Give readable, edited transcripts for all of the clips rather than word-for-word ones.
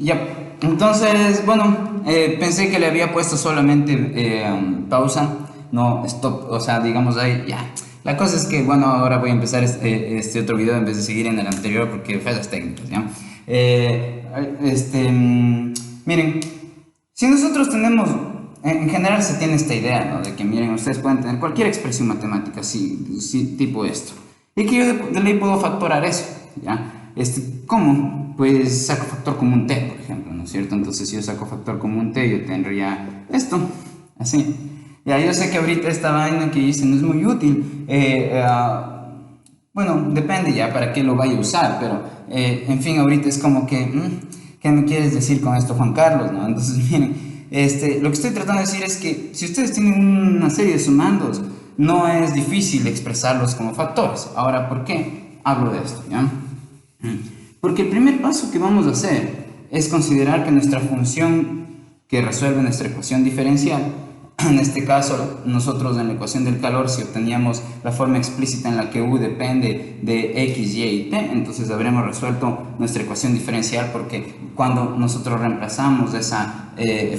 Ya, entonces, bueno, pensé que le había puesto solamente pausa, no stop, o sea, digamos ahí, ya. La cosa es que, bueno, ahora voy a empezar este otro video en vez de seguir en el anterior porque fallas técnicas, ¿ya? Miren, si nosotros tenemos, en general se tiene esta idea, ¿no? De que, miren, ustedes pueden tener cualquier expresión matemática, sí, sí, tipo esto. Y que yo de ley puedo factorar eso, ¿ya? ¿Cómo? Pues saco factor común t, por ejemplo, ¿no es cierto? Entonces, si yo saco factor común t, yo tendría esto, así. Ya, yo sé que ahorita esta vaina que hice no es muy útil. Bueno, depende ya para qué lo vaya a usar, pero en fin, ahorita es como que, ¿qué me quieres decir con esto, Juan Carlos? ¿No? Entonces, miren, lo que estoy tratando de decir es que si ustedes tienen una serie de sumandos, no es difícil expresarlos como factores. Ahora, ¿por qué hablo de esto? ¿Ya? Porque el primer paso que vamos a hacer es considerar que nuestra función que resuelve nuestra ecuación diferencial, en este caso nosotros en la ecuación del calor, si obteníamos la forma explícita en la que u depende de x, y y t, entonces habremos resuelto nuestra ecuación diferencial, porque cuando nosotros reemplazamos esa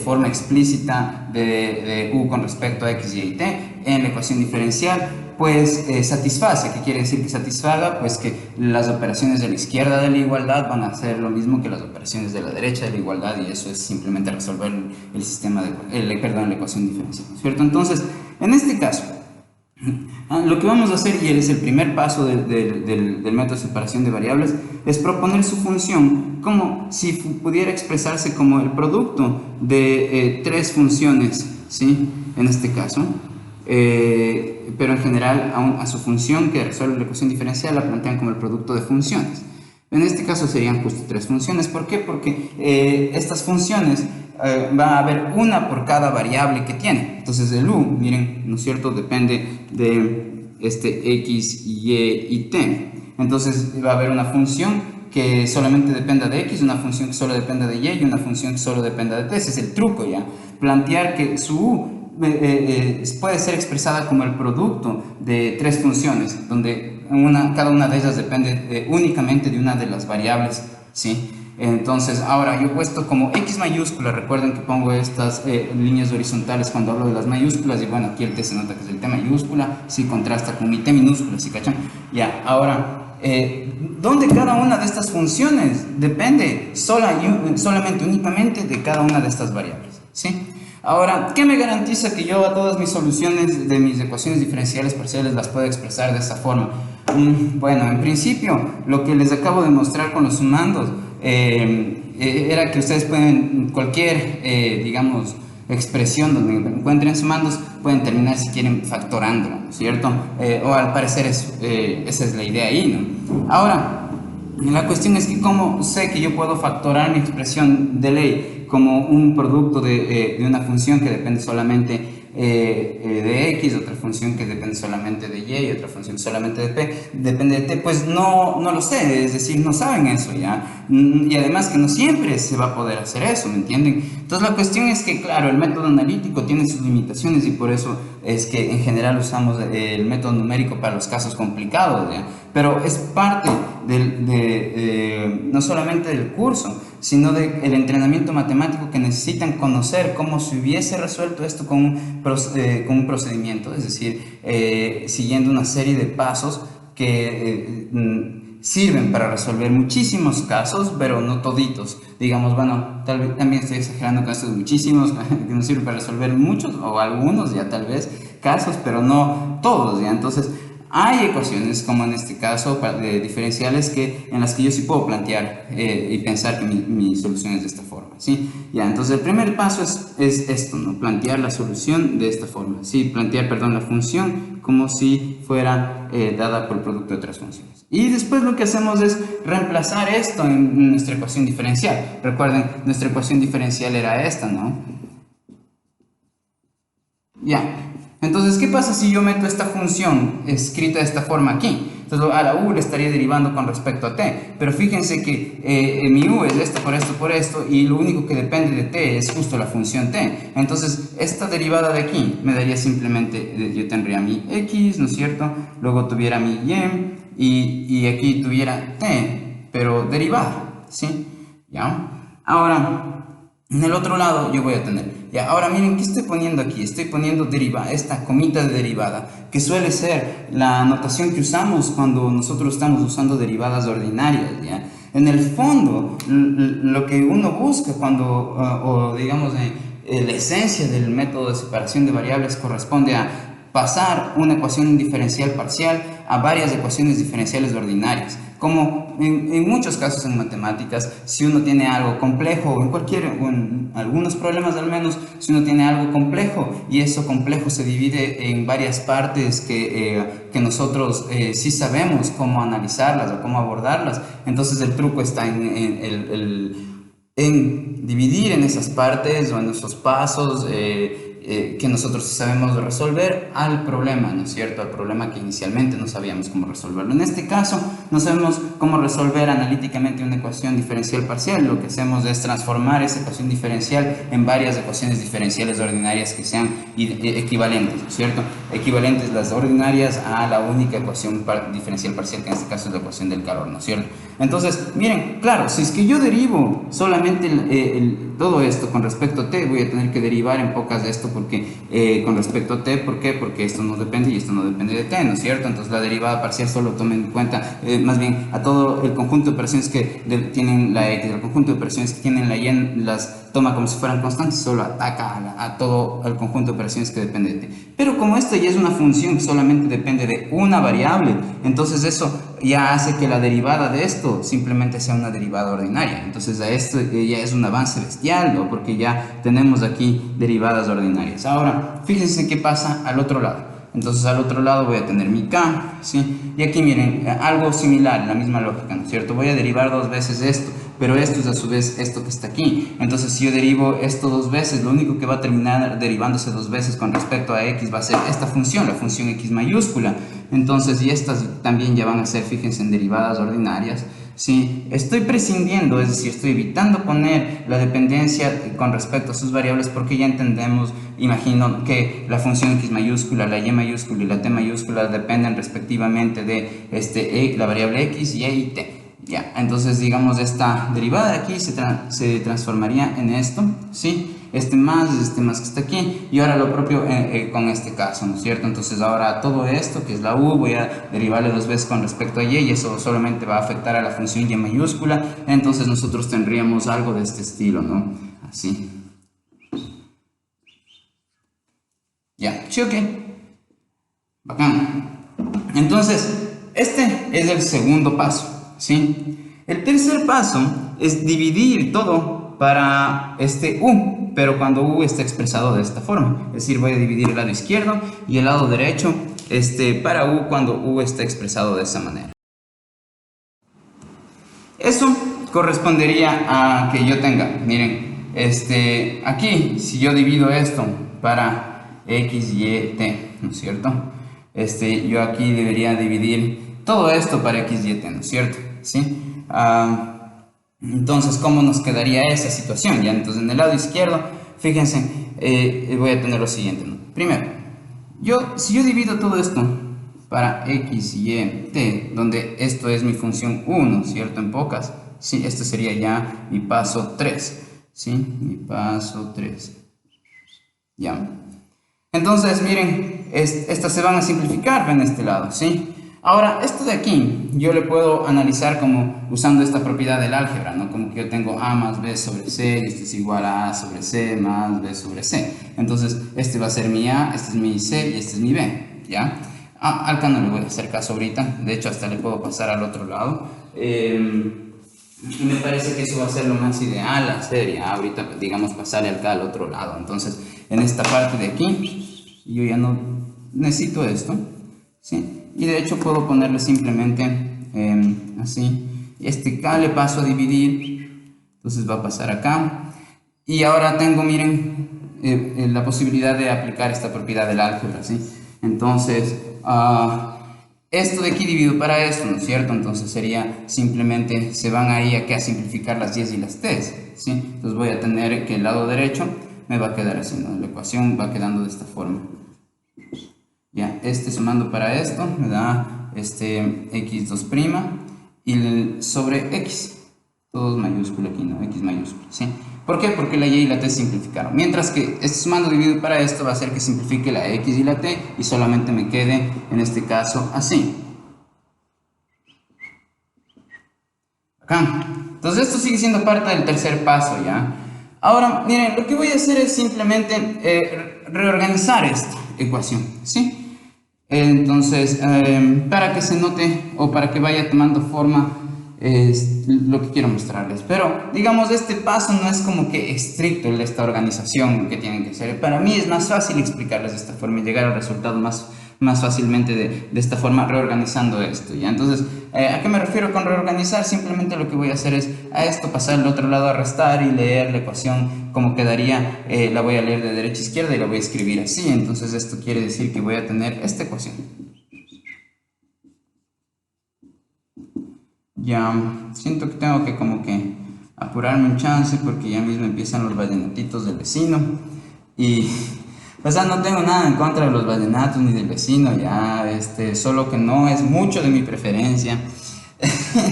forma explícita de u con respecto a x, y y t en la ecuación diferencial, pues satisface. ¿Qué quiere decir que satisfaga? Pues que las operaciones de la izquierda de la igualdad van a ser lo mismo que las operaciones de la derecha de la igualdad, y eso es simplemente resolver el sistema perdón, la ecuación diferencial, ¿no es cierto? Entonces, en este caso, lo que vamos a hacer, y es el primer paso del método de separación de variables, es proponer su función como si pudiera expresarse como el producto de tres funciones, ¿sí? En este caso, pero en general a su función que resuelve la ecuación diferencial la plantean como el producto de funciones. En este caso serían justo tres funciones. ¿Por qué? Porque estas funciones va a haber una por cada variable que tiene. Entonces el u, miren, ¿no es cierto?, depende de x, y y t. Entonces va a haber una función que solamente dependa de x, una función que solo dependa de y una función que solo dependa de t. Ese es el truco, ¿ya? Plantear que su u puede ser expresada como el producto de tres funciones, donde cada una de ellas depende únicamente de una de las variables, ¿sí? Entonces, ahora yo he puesto como x mayúscula, recuerden que pongo estas líneas horizontales cuando hablo de las mayúsculas, y bueno, aquí el t se nota que es el t mayúscula, sí contrasta con mi t minúscula, ¿sí cachan? Ya, ahora, donde cada una de estas funciones depende solamente, únicamente de cada una de estas variables, ¿sí? Ahora, ¿qué me garantiza que yo a todas mis soluciones de mis ecuaciones diferenciales parciales las pueda expresar de esa forma? Bueno, en principio, lo que les acabo de mostrar con los sumandos era que ustedes pueden, cualquier, digamos, expresión donde encuentren sumandos, pueden terminar si quieren factorándolo, ¿no es cierto? O al parecer esa es la idea ahí, ¿no? Ahora, la cuestión es que cómo sé que yo puedo factorar mi expresión de ley como un producto de una función que depende solamente de x, otra función que depende solamente de y otra función solamente de p, depende de t. Pues no lo sé, es decir, no saben eso, ¿ya? Y además que no siempre se va a poder hacer eso, ¿me entienden? Entonces la cuestión es que, claro, el método analítico tiene sus limitaciones, y por eso es que en general usamos el método numérico para los casos complicados, ¿ya? Pero es parte no solamente del curso, sino del entrenamiento matemático que necesitan conocer cómo se hubiese resuelto esto con un procedimiento, es decir, siguiendo una serie de pasos que sirven para resolver muchísimos casos, pero no toditos. Digamos, bueno, tal vez también estoy exagerando con estos muchísimos, que nos sirven para resolver muchos o algunos ya tal vez casos, pero no todos, ya. Entonces, hay ecuaciones, como en este caso, de diferenciales en las que yo sí puedo plantear y pensar que mi solución es de esta forma, ¿sí? Ya, entonces el primer paso es esto, ¿no? Plantear la solución de esta forma, ¿sí? Plantear, perdón, la función como si fuera dada por el producto de otras funciones. Y después lo que hacemos es reemplazar esto en nuestra ecuación diferencial. Recuerden, nuestra ecuación diferencial era esta, ¿no? Ya. Entonces, ¿qué pasa si yo meto esta función escrita de esta forma aquí? Entonces, a la u le estaría derivando con respecto a t. Pero fíjense que mi u es esto, por esto, y lo único que depende de t es justo la función t. Entonces, esta derivada de aquí me daría simplemente, yo tendría mi x, ¿no es cierto? Luego tuviera mi y aquí tuviera t, pero derivada, ¿sí? ¿Ya? Ahora, en el otro lado yo voy a tener, ya, ahora miren, ¿qué estoy poniendo aquí? Estoy poniendo esta comita de derivada, que suele ser la notación que usamos cuando nosotros estamos usando derivadas ordinarias, ¿ya? En el fondo, lo que uno busca cuando, o digamos, la esencia del método de separación de variables corresponde a pasar una ecuación diferencial parcial a varias ecuaciones diferenciales ordinarias. Como en muchos casos en matemáticas, si uno tiene algo complejo, o en algunos problemas al menos, si uno tiene algo complejo y eso complejo se divide en varias partes que nosotros sí sabemos cómo analizarlas o cómo abordarlas, entonces el truco está en dividir en esas partes o en esos pasos que nosotros sí sabemos resolver al problema, ¿no es cierto? Al problema que inicialmente no sabíamos cómo resolverlo. En este caso, no sabemos cómo resolver analíticamente una ecuación diferencial parcial. Lo que hacemos es transformar esa ecuación diferencial en varias ecuaciones diferenciales ordinarias que sean equivalentes, ¿no es cierto? Equivalentes las ordinarias a la única ecuación diferencial parcial, que en este caso es la ecuación del calor, ¿no es cierto? Entonces, miren, claro, si es que yo derivo solamente todo esto con respecto a t, voy a tener que derivar en pocas de esto porque con respecto a t, ¿por qué? Porque esto no depende y esto no depende de t, ¿no es cierto? Entonces la derivada parcial solo toma en cuenta, más bien, a todo el conjunto de operaciones que tienen la x, el conjunto de operaciones que tienen la y, las toma como si fueran constantes, solo ataca a todo el conjunto de operaciones que depende de t. Pero como esta ya es una función que solamente depende de una variable, entonces eso ya hace que la derivada de esto simplemente sea una derivada ordinaria. Entonces a esto ya es un avance bestial, ¿no? Porque ya tenemos aquí derivadas ordinarias. Ahora, fíjense qué pasa al otro lado. Entonces al otro lado voy a tener mi k, ¿sí? Y aquí miren, algo similar, la misma lógica, ¿no es cierto? Voy a derivar dos veces esto, pero esto es a su vez esto que está aquí. Entonces si yo derivo esto dos veces, lo único que va a terminar derivándose dos veces con respecto a x va a ser esta función, la función x mayúscula. Entonces, y estas también ya van a ser, fíjense, en derivadas ordinarias. Sí, estoy prescindiendo, es decir, estoy evitando poner la dependencia con respecto a sus variables porque ya entendemos, imagino, que la función x mayúscula, la y mayúscula y la t mayúscula dependen respectivamente de la variable x, y y t. Ya, entonces digamos esta derivada de aquí se transformaría en esto, ¿sí? Este más que está aquí, y ahora lo propio con este caso, ¿no es cierto? Entonces ahora todo esto, que es la u, voy a derivarle dos veces con respecto a y eso solamente va a afectar a la función y mayúscula, entonces nosotros tendríamos algo de este estilo, ¿no? Así. Ya, ¿sí o qué? Bacán. Entonces, este es el segundo paso, ¿sí? El tercer paso es dividir todo para este u, pero cuando u está expresado de esta forma. Es decir, voy a dividir el lado izquierdo y el lado derecho para u cuando u está expresado de esa manera. Eso correspondería a que yo tenga, miren, aquí, si yo divido esto para x, y, t, ¿no es cierto? Yo aquí debería dividir todo esto para x, y, t, ¿no es cierto? ¿Sí? Entonces, ¿cómo nos quedaría esa situación? ¿Ya? Entonces, en el lado izquierdo, fíjense, voy a tener lo siguiente, ¿no? Primero, si yo divido todo esto para x, y, t, donde esto es mi función 1, ¿cierto? En pocas, ¿sí? Este sería ya mi paso 3, ¿sí? Mi paso 3. Ya. Entonces, miren, estas se van a simplificar en este lado, ¿sí? Ahora, esto de aquí, yo le puedo analizar como usando esta propiedad del álgebra, ¿no? Como que yo tengo a más b sobre c, y esto es igual a sobre c más b sobre c. Entonces, este va a ser mi a, este es mi c y este es mi b, ¿ya? Al k no le voy a hacer caso ahorita, de hecho hasta le puedo pasar al otro lado. Y me parece que eso va a ser lo más ideal hacer, ya ahorita digamos pasarle al k al otro lado. Entonces, en esta parte de aquí, yo ya no necesito esto, ¿sí? Y de hecho puedo ponerle simplemente así. Este k le paso a dividir, entonces va a pasar acá. Y ahora tengo, miren, la posibilidad de aplicar esta propiedad del álgebra, ¿sí? Entonces, esto de aquí divido para esto, ¿no es cierto? Entonces sería simplemente, se van ahí aquí a simplificar las y y las t, ¿sí? Entonces voy a tener que el lado derecho me va a quedar así, ¿no? La ecuación va quedando de esta forma. Ya, sumando para esto me da x2' y el sobre x, Todo es mayúscula aquí, ¿no? X mayúscula, ¿sí? ¿Por qué? Porque la y y la t se simplificaron. Mientras que este sumando dividido para esto va a hacer que simplifique la x y la t y solamente me quede, en este caso, así. Acá. Entonces esto sigue siendo parte del tercer paso, ¿ya? Ahora, miren, lo que voy a hacer es simplemente reorganizar esta ecuación, ¿sí? Entonces, para que se note o para que vaya tomando forma es lo que quiero mostrarles. Pero, digamos, este paso no es como que estricto en esta organización que tienen que hacer. Para mí es más fácil explicarles de esta forma y llegar al resultado más fácilmente de esta forma, reorganizando esto, ¿ya? Entonces, ¿a qué me refiero con reorganizar? Simplemente lo que voy a hacer es a esto pasar al otro lado a restar y leer la ecuación como quedaría. La voy a leer de derecha a izquierda y la voy a escribir así. Entonces esto quiere decir que voy a tener esta ecuación. Ya siento que tengo que como que apurarme un chance porque ya mismo empiezan los vallenatitos del vecino y o sea, no tengo nada en contra de los vallenatos ni del vecino, ya, solo que no es mucho de mi preferencia.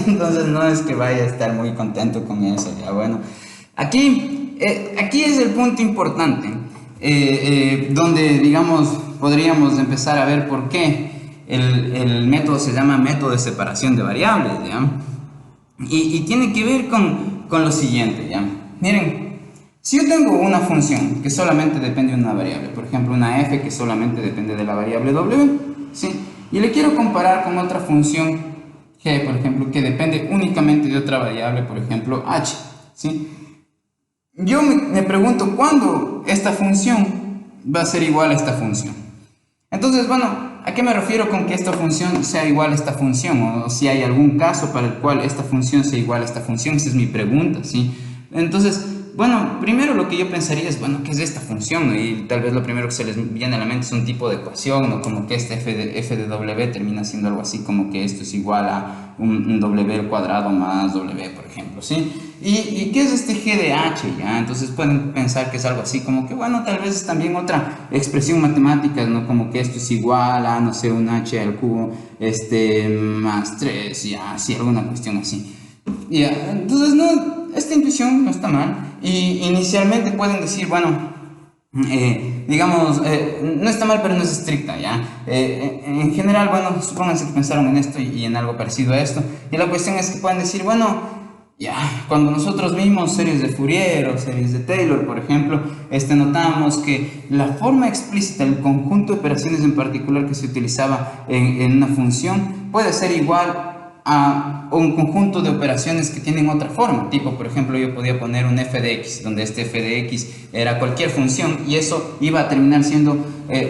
Entonces no es que vaya a estar muy contento con eso, ya, bueno. Aquí es el punto importante, donde, digamos, podríamos empezar a ver por qué el método se llama método de separación de variables, ¿ya? Y tiene que ver con lo siguiente, ¿ya? Miren. Si yo tengo una función que solamente depende de una variable, por ejemplo una f que solamente depende de la variable w, ¿sí? Y le quiero comparar con otra función g, por ejemplo, que depende únicamente de otra variable, por ejemplo h, ¿sí? Yo me pregunto cuándo esta función va a ser igual a esta función. Entonces, bueno, ¿a qué me refiero con que esta función sea igual a esta función? O si hay algún caso para el cual esta función sea igual a esta función, esa es mi pregunta, ¿sí? Entonces, bueno, primero lo que yo pensaría es, bueno, ¿qué es esta función? ¿No? Y tal vez lo primero que se les viene a la mente es un tipo de ecuación, ¿no? Como que este f de w termina siendo algo así como que esto es igual a un w al cuadrado más w, por ejemplo, ¿sí? ¿Y qué es este g de h, ya? Entonces pueden pensar que es algo así como que, bueno, tal vez es también otra expresión matemática, ¿no? Como que esto es igual a, no sé, un h al cubo, más 3, ya, sí, alguna cuestión así. Ya, entonces, no, esta intuición no está mal. Y inicialmente pueden decir, bueno, digamos, no está mal, pero no es estricta, ¿ya? En general, bueno, supónganse que pensaron en esto y en algo parecido a esto. Y la cuestión es que pueden decir, bueno, ya, cuando nosotros vimos series de Fourier o series de Taylor, por ejemplo, notamos que la forma explícita, el conjunto de operaciones en particular que se utilizaba en una función, puede ser igual a un conjunto de operaciones que tienen otra forma, tipo, por ejemplo, yo podía poner un f de x, donde este f de x era cualquier función y eso iba a terminar siendo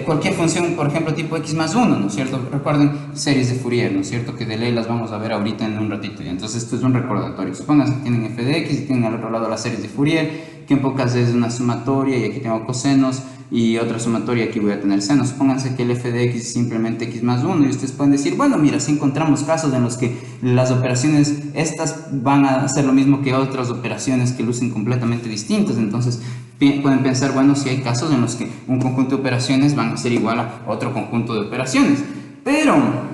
cualquier función, por ejemplo, tipo x más 1, ¿no es cierto? Recuerden series de Fourier, ¿no es cierto? Que de ley las vamos a ver ahorita en un ratito, y entonces esto es un recordatorio. Supónganse que tienen f de x y tienen al otro lado las series de Fourier, que en pocas es una sumatoria y aquí tengo cosenos y otra sumatoria, aquí voy a tener senos. Supónganse que el f de x es simplemente x más 1 y ustedes pueden decir, bueno, mira, si encontramos casos en los que las operaciones estas van a hacer lo mismo que otras operaciones que lucen completamente distintas, entonces pueden pensar, bueno, si hay casos en los que un conjunto de operaciones van a ser igual a otro conjunto de operaciones, pero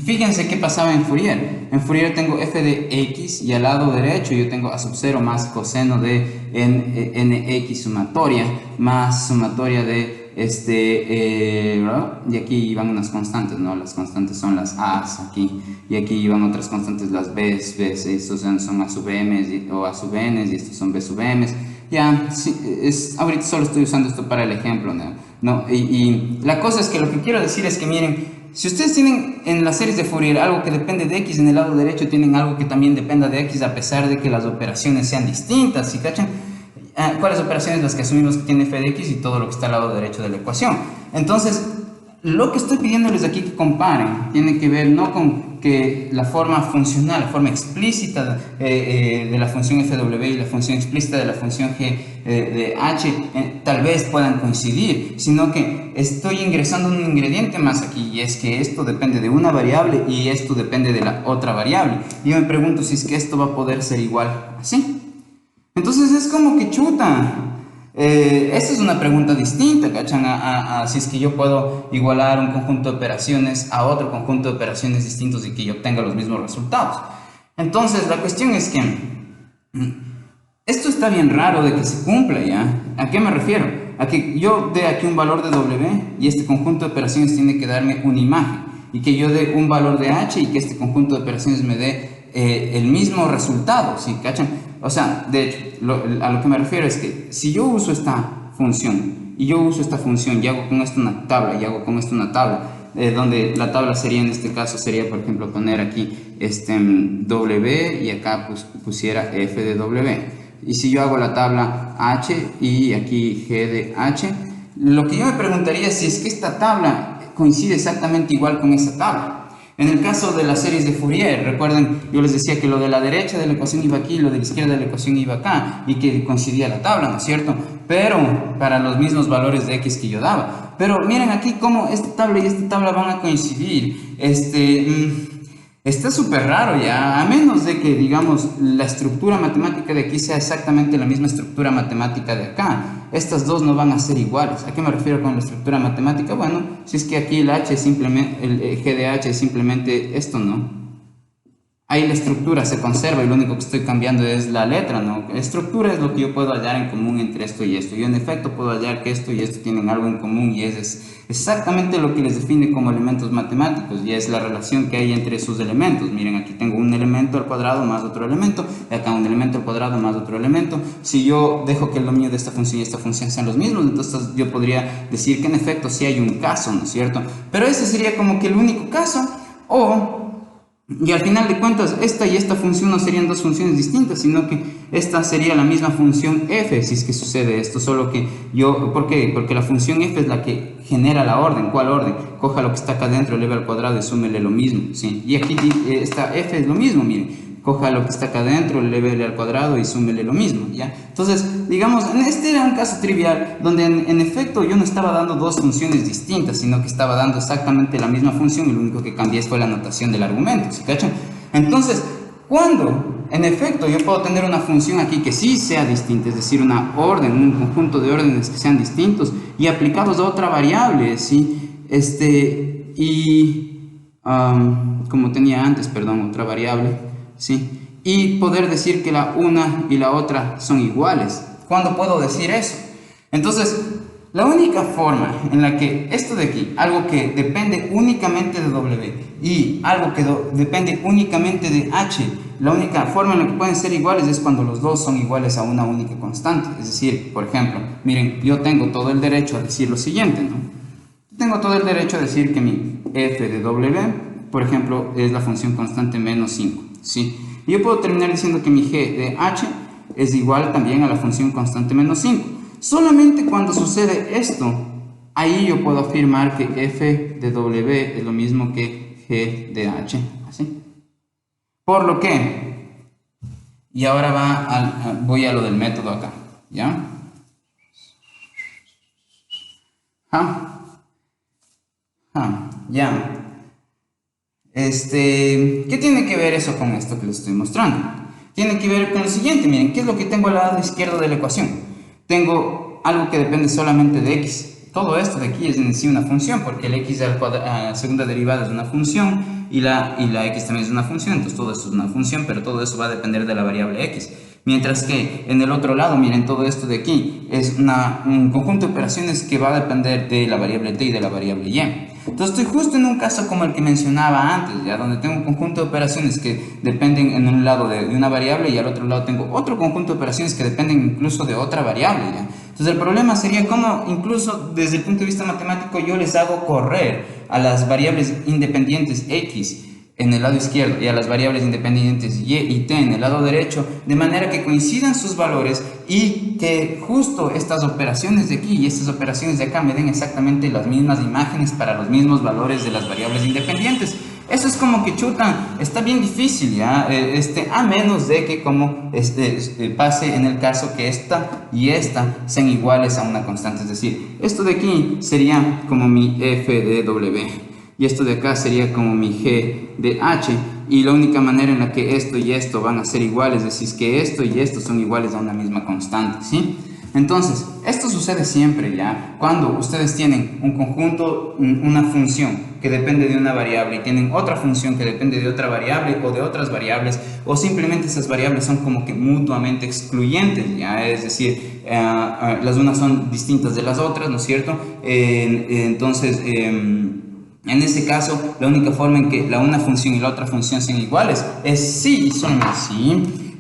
fíjense qué pasaba en Fourier. En Fourier tengo f de x y al lado derecho yo tengo a sub 0 más coseno de nx sumatoria más sumatoria de y aquí van unas constantes, ¿no? Las constantes son las a's aquí y aquí van otras constantes, las b's, estos son a sub m o a sub n y estos son b sub m. Ya, sí, ahorita solo estoy usando esto para el ejemplo, ¿no? Y la cosa es que lo que quiero decir es que miren, si ustedes tienen en las series de Fourier algo que depende de x, en el lado derecho tienen algo que también dependa de x, a pesar de que las operaciones sean distintas, ¿sí cachan? ¿Cuáles operaciones? Las que asumimos que tiene f de x y todo lo que está al lado derecho de la ecuación. Entonces, lo que estoy pidiéndoles aquí que comparen tiene que ver no con que la forma funcional, la forma explícita de la función fw y la función explícita de la función g de h tal vez puedan coincidir, sino que estoy ingresando un ingrediente más aquí, y es que esto depende de una variable y esto depende de la otra variable. Y yo me pregunto si es que esto va a poder ser igual así. Entonces es como que chuta. Esta es una pregunta distinta, ¿cachan? A si es que yo puedo igualar un conjunto de operaciones a otro conjunto de operaciones distintos y que yo obtenga los mismos resultados. Entonces, la cuestión es que esto está bien raro de que se cumpla, ¿ya? ¿A qué me refiero? A que yo dé aquí un valor de W y este conjunto de operaciones tiene que darme una imagen, y que yo dé un valor de H y que este conjunto de operaciones me dé el mismo resultado, ¿sí? ¿Cachan? O sea, de hecho, a lo que me refiero es que si yo uso esta función y yo uso esta función y hago con esto una tabla y hago con esto una tabla, donde la tabla sería, en este caso sería, por ejemplo, poner aquí W y acá pusiera F de W. Y si yo hago la tabla H y aquí G de H, lo que yo me preguntaría es si es que esta tabla coincide exactamente igual con esa tabla. En el caso de las series de Fourier, recuerden, yo les decía que lo de la derecha de la ecuación iba aquí, lo de la izquierda de la ecuación iba acá, y que coincidía la tabla, ¿no es cierto? Pero para los mismos valores de x que yo daba. Pero miren aquí cómo esta tabla y esta tabla van a coincidir. Está súper raro ya, a menos de que, digamos, la estructura matemática de aquí sea exactamente la misma estructura matemática de acá. Estas dos no van a ser iguales. ¿A qué me refiero con la estructura matemática? Bueno, si es que aquí el H es simplemente, el G de H es simplemente esto, ¿no? Ahí la estructura se conserva y lo único que estoy cambiando es la letra, ¿no? La estructura es lo que yo puedo hallar en común entre esto y esto. Yo en efecto puedo hallar que esto y esto tienen algo en común y es exactamente lo que les define como elementos matemáticos, y es la relación que hay entre sus elementos. Miren, aquí tengo un elemento al cuadrado más otro elemento, y acá un elemento al cuadrado más otro elemento. Si yo dejo que el dominio de esta función y esta función sean los mismos, entonces yo podría decir que en efecto sí hay un caso, ¿no es cierto? Pero ese sería como que el único caso, y al final de cuentas, esta y esta función no serían dos funciones distintas, sino que esta sería la misma función f, si es que sucede esto, solo que ¿por qué? Porque la función f es la que genera la orden. ¿Cuál orden? Coja lo que está acá dentro, eleve al cuadrado y súmele lo mismo, ¿sí? Y aquí esta f es lo mismo, miren. Coja lo que está acá adentro, elevele al cuadrado y súmele lo mismo, ¿ya? Entonces, digamos, este era un caso trivial donde en efecto yo no estaba dando dos funciones distintas, sino que estaba dando exactamente la misma función y lo único que cambié fue la notación del argumento, ¿sí cachan? Entonces, cuando en efecto yo puedo tener una función aquí que sí sea distinta, es decir, una orden, un conjunto de órdenes que sean distintos y aplicados a otra variable, ¿sí? Como tenía antes, perdón, otra variable, ¿sí? Y poder decir que la una y la otra son iguales. ¿Cuándo puedo decir eso? Entonces, la única forma en la que esto de aquí, algo que depende únicamente de W y algo que depende únicamente de H, la única forma en la que pueden ser iguales es cuando los dos son iguales a una única constante. Es decir, por ejemplo, miren, yo tengo todo el derecho a decir lo siguiente, ¿no? Tengo todo el derecho a decir que mi f de W, por ejemplo, es la función constante menos 5, ¿sí? Y yo puedo terminar diciendo que mi g de h es igual también a la función constante menos 5. Solamente cuando sucede esto, ahí yo puedo afirmar que f de W es lo mismo que g de h, ¿así? Por lo que, y ahora voy a lo del método acá, ¿ya? Ya. ¿Qué tiene que ver eso con esto que les estoy mostrando? Tiene que ver con lo siguiente, miren, ¿qué es lo que tengo al lado izquierdo de la ecuación? Tengo algo que depende solamente de x. Todo esto de aquí es en sí una función, porque el x a segunda derivada es una función y la x también es una función, entonces todo esto es una función, pero todo eso va a depender de la variable x. Mientras que en el otro lado, miren, todo esto de aquí es un conjunto de operaciones que va a depender de la variable t y de la variable y. Entonces estoy justo en un caso como el que mencionaba antes, ya donde tengo un conjunto de operaciones que dependen en un lado de una variable y al otro lado tengo otro conjunto de operaciones que dependen incluso de otra variable, ya. Entonces el problema sería cómo incluso desde el punto de vista matemático yo les hago correr a las variables independientes x en el lado izquierdo y a las variables independientes y y t en el lado derecho, de manera que coincidan sus valores y que justo estas operaciones de aquí y estas operaciones de acá me den exactamente las mismas imágenes para los mismos valores de las variables independientes. Eso es como que chuta, está bien difícil, ¿ya? A menos de que como pase en el caso que esta y esta sean iguales a una constante, es decir, esto de aquí sería como mi f de W. Y esto de acá sería como mi g de h, y la única manera en la que esto y esto van a ser iguales es si es que esto y esto son iguales a una misma constante, ¿sí? Entonces, esto sucede siempre, ¿ya? Cuando ustedes tienen un conjunto, una función que depende de una variable y tienen otra función que depende de otra variable o de otras variables, o simplemente esas variables son como que mutuamente excluyentes, ¿ya? Es decir, las unas son distintas de las otras, ¿no es cierto? Entonces, en ese caso, la única forma en que una función y la otra función sean iguales es si son así,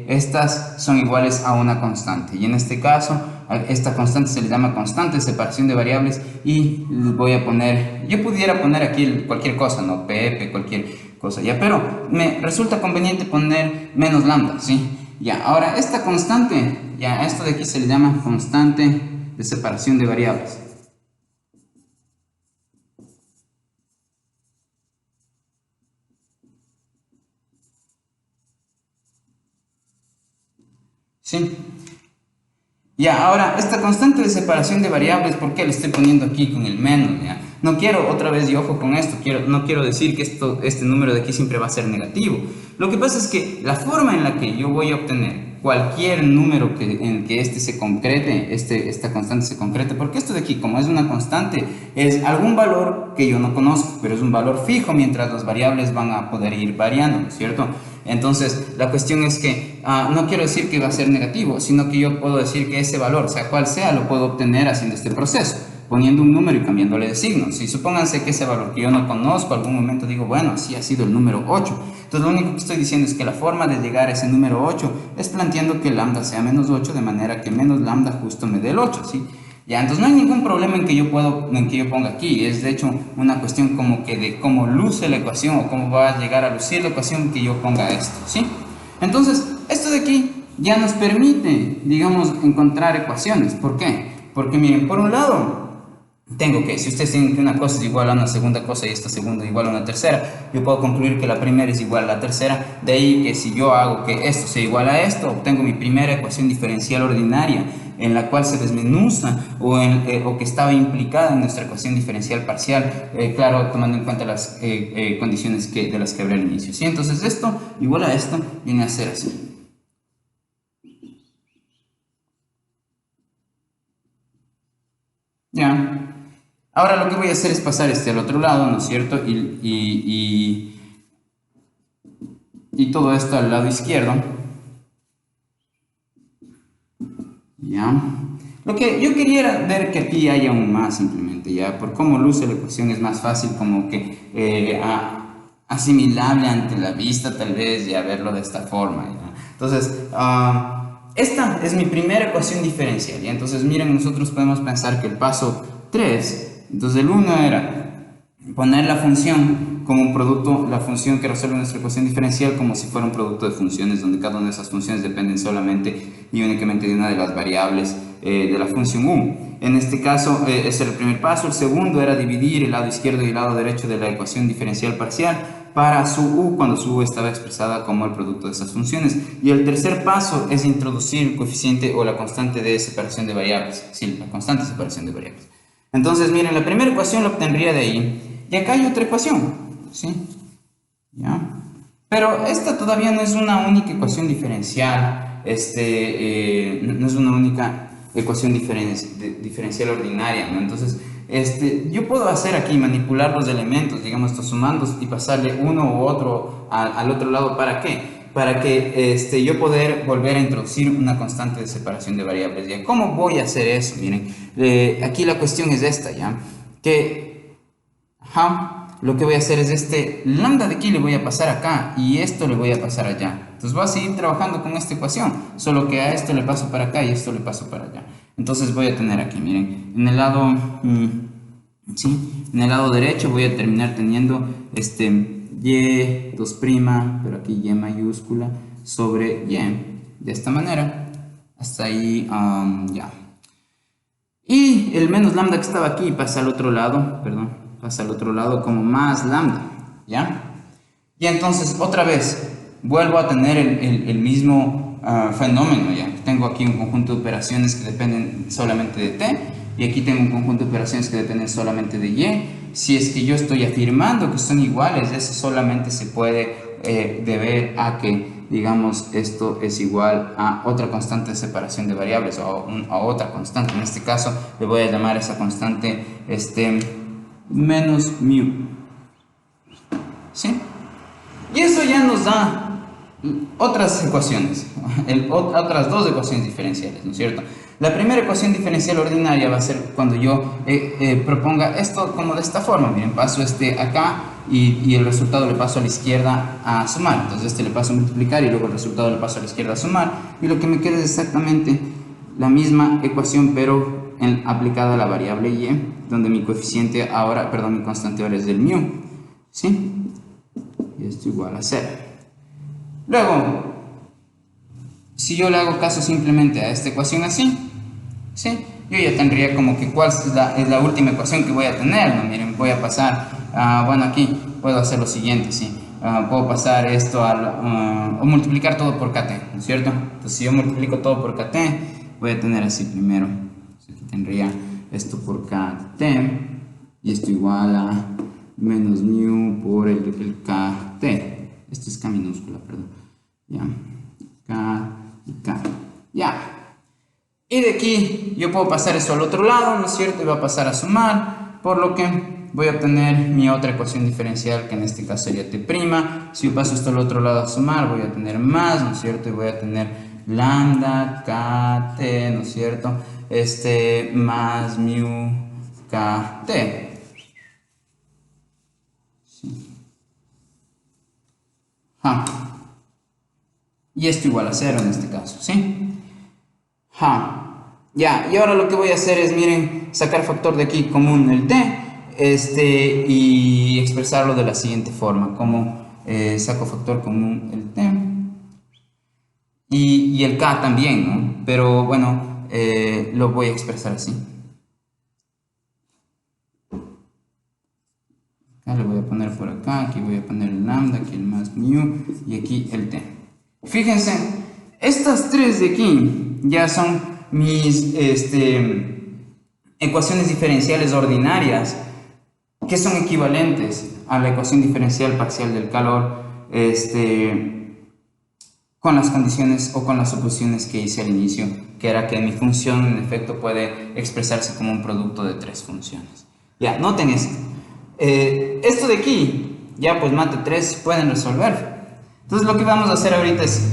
estas son iguales a una constante. Y en este caso, esta constante se le llama constante de separación de variables y voy a poner, yo pudiera poner aquí cualquier cosa, ¿no? Pepe, cualquier cosa, ya, pero me resulta conveniente poner menos lambda, ¿sí? Ya, ahora esta constante, ya, esto de aquí se le llama constante de separación de variables. ¿Sí? Ya, ahora, esta constante de separación de variables, ¿por qué le estoy poniendo aquí con el menos? ¿Ya? No quiero, otra vez, y ojo con esto, no quiero decir que este número de aquí siempre va a ser negativo. Lo que pasa es que la forma en la que yo voy a obtener cualquier número en que este se concrete, esta constante se concrete, porque esto de aquí, como es una constante, es algún valor que yo no conozco, pero es un valor fijo mientras las variables van a poder ir variando, ¿no es cierto? Entonces, la cuestión es que no quiero decir que va a ser negativo, sino que yo puedo decir que ese valor, sea cual sea, lo puedo obtener haciendo este proceso, poniendo un número y cambiándole de signo. Si supónganse que ese valor que yo no conozco, algún momento digo, bueno, sí ha sido el número 8. Entonces, lo único que estoy diciendo es que la forma de llegar a ese número 8 es planteando que lambda sea menos 8, de manera que menos lambda justo me dé el 8, ¿sí? Ya, entonces no hay ningún problema en que yo ponga aquí, es de hecho una cuestión como que de cómo luce la ecuación o cómo va a llegar a lucir la ecuación que yo ponga esto, ¿sí? Entonces, esto de aquí ya nos permite, digamos, encontrar ecuaciones. ¿Por qué? Porque miren, por un lado, tengo que, si ustedes tienen que una cosa es igual a una segunda cosa y esta segunda igual a una tercera, yo puedo concluir que la primera es igual a la tercera, de ahí que si yo hago que esto sea igual a esto, obtengo mi primera ecuación diferencial ordinaria, en la cual se desmenuza o que estaba implicada en nuestra ecuación diferencial parcial, claro, tomando en cuenta las condiciones de las que hablé al inicio, ¿sí? Entonces esto igual a esto viene a ser así. Ya. Ahora lo que voy a hacer es pasar al otro lado, ¿no es cierto? Y todo esto al lado izquierdo. ¿Ya? Lo que yo quería era ver que aquí haya aún más simplemente, ¿ya? Por cómo luce la ecuación es más fácil como que asimilable ante la vista tal vez, ya verlo de esta forma, ¿ya? Entonces, esta es mi primera ecuación diferencial, ¿ya? Entonces, miren, nosotros podemos pensar que el paso 3, entonces el 1 era poner la función como un producto, la función que resuelve nuestra ecuación diferencial como si fuera un producto de funciones donde cada una de esas funciones dependen solamente y únicamente de una de las variables de la función u. En este caso, ese era el primer paso. El segundo era dividir el lado izquierdo y el lado derecho de la ecuación diferencial parcial para su u cuando su u estaba expresada como el producto de esas funciones. Y el tercer paso es introducir el coeficiente o la constante de separación de variables. Sí, la constante de separación de variables. Entonces, miren, la primera ecuación la obtendría de ahí. Y acá hay otra ecuación, ¿sí? ¿Ya? Pero esta todavía no es una única ecuación diferencial, no es una única ecuación diferencial ordinaria, ¿no? Entonces, yo puedo hacer aquí, manipular los elementos, digamos, estos sumandos y pasarle uno u otro al otro lado. ¿Para qué? Para que yo poder volver a introducir una constante de separación de variables, ¿ya? ¿Cómo voy a hacer eso? Miren, aquí la cuestión es esta, ¿ya? Lo que voy a hacer es lambda de aquí le voy a pasar acá y esto le voy a pasar allá. Entonces voy a seguir trabajando con esta ecuación, solo que a esto le paso para acá y a esto le paso para allá. Entonces voy a tener aquí, miren, en el lado, ¿sí? En el lado derecho voy a terminar teniendo y 2', pero aquí y mayúscula, sobre y, de esta manera. Hasta ahí, ya. Y el menos lambda que estaba aquí pasa al otro lado, perdón, pasa al otro lado como más lambda, ¿ya? Y entonces, otra vez, vuelvo a tener el mismo fenómeno, ¿ya? Tengo aquí un conjunto de operaciones que dependen solamente de t, y aquí tengo un conjunto de operaciones que dependen solamente de y. Si es que yo estoy afirmando que son iguales, eso solamente se puede deber a que digamos, esto es igual a otra constante de separación de variables o a otra constante. En este caso le voy a llamar esa constante menos mu, ¿sí? Y eso ya nos da otras ecuaciones, otras dos ecuaciones diferenciales, ¿no es cierto? La primera ecuación diferencial ordinaria va a ser cuando yo proponga esto como de esta forma. Miren, paso acá y el resultado le paso a la izquierda a sumar. Entonces le paso a multiplicar y luego el resultado le paso a la izquierda a sumar. Y lo que me queda es exactamente la misma ecuación, pero aplicada a la variable y, donde mi coeficiente ahora, perdón, mi constante ahora es del mu, ¿sí? Y esto igual a 0. Luego, si yo le hago caso simplemente a esta ecuación así, ¿sí? Yo ya tendría como que cuál es la última ecuación que voy a tener, ¿no? Miren, voy a pasar, bueno, aquí puedo hacer lo siguiente, ¿sí? Puedo pasar esto o multiplicar todo por kt, ¿no es cierto? Entonces, si yo multiplico todo por kt, voy a tener así primero. Entonces, aquí tendría esto por kt, y esto igual a menos mu por el kt. Esto es k minúscula, perdón. Ya, k y k. Ya. Y de aquí yo puedo pasar eso al otro lado, ¿no es cierto? Y va a pasar a sumar, por lo que voy a obtener mi otra ecuación diferencial, que en este caso sería t'. Si yo paso esto al otro lado a sumar, voy a tener más, ¿no es cierto? Y voy a tener lambda kt, ¿no es cierto? Más mu kt. Sí. Y esto igual a 0 en este caso, ¿sí? Ya, y ahora lo que voy a hacer es, miren, sacar factor de aquí común el t, y expresarlo de la siguiente forma, como saco factor común el t, y el k también, ¿no? Pero bueno, lo voy a expresar así. Acá le voy a poner por acá, aquí voy a poner el lambda, aquí el más mu, y aquí el t. Fíjense, estas tres de aquí ya son mis ecuaciones diferenciales ordinarias, que son equivalentes a la ecuación diferencial parcial del calor, con las condiciones o con las suposiciones que hice al inicio, que era que mi función en efecto puede expresarse como un producto de tres funciones. Ya, noten esto. Esto de aquí, ya pues mate 3 pueden resolver. Entonces lo que vamos a hacer ahorita es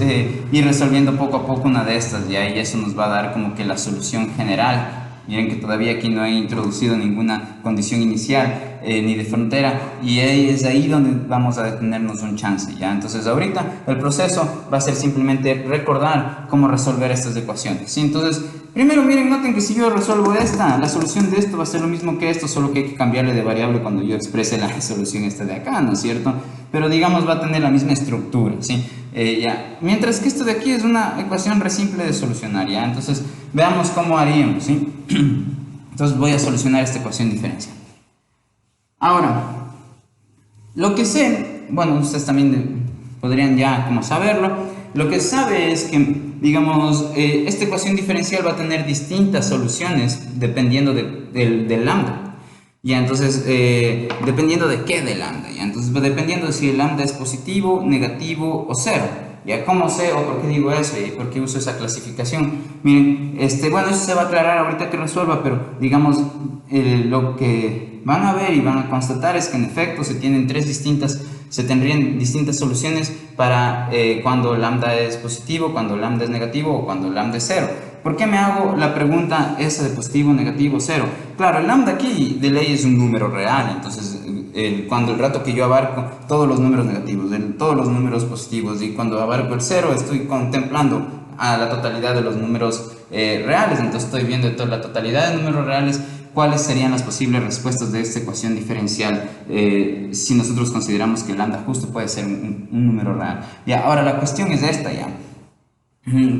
ir resolviendo poco a poco una de estas, ya, y eso nos va a dar como que la solución general. Miren que todavía aquí no he introducido ninguna condición inicial ni de frontera, y es ahí donde vamos a detenernos un chance, ¿ya? Entonces ahorita el proceso va a ser simplemente recordar cómo resolver estas ecuaciones, ¿sí? Entonces, primero miren, noten que si yo resuelvo esta, la solución de esto va a ser lo mismo que esto, solo que hay que cambiarle de variable cuando yo exprese la solución esta de acá, ¿no es cierto? Pero digamos va a tener la misma estructura, ¿sí? Ya. Mientras que esto de aquí es una ecuación re simple de solucionar, ¿ya? Entonces veamos cómo haríamos, ¿sí? Entonces voy a solucionar esta ecuación diferencial. Ahora, lo que sé, bueno, ustedes también podrían ya como saberlo, lo que sabe es que, digamos, esta ecuación diferencial va a tener distintas soluciones dependiendo del lambda. Ya, entonces, dependiendo de qué de lambda, ya, entonces, dependiendo de si el lambda es positivo, negativo o cero. Ya, ¿cómo sé o por qué digo eso y por qué uso esa clasificación? Miren, bueno, eso se va a aclarar ahorita que resuelva, pero digamos, lo que van a ver y van a constatar es que en efecto se tendrían distintas soluciones para cuando lambda es positivo, cuando lambda es negativo o cuando lambda es cero. ¿Por qué me hago la pregunta esa de positivo, negativo, cero? Claro, el lambda aquí de ley es un número real, entonces cuando el rato que yo abarco todos los números negativos, todos los números positivos, y cuando abarco el cero estoy contemplando a la totalidad de los números reales, entonces estoy viendo toda la totalidad de números reales cuáles serían las posibles respuestas de esta ecuación diferencial si nosotros consideramos que el lambda justo puede ser un número real. Ya, ahora la cuestión es esta, ya.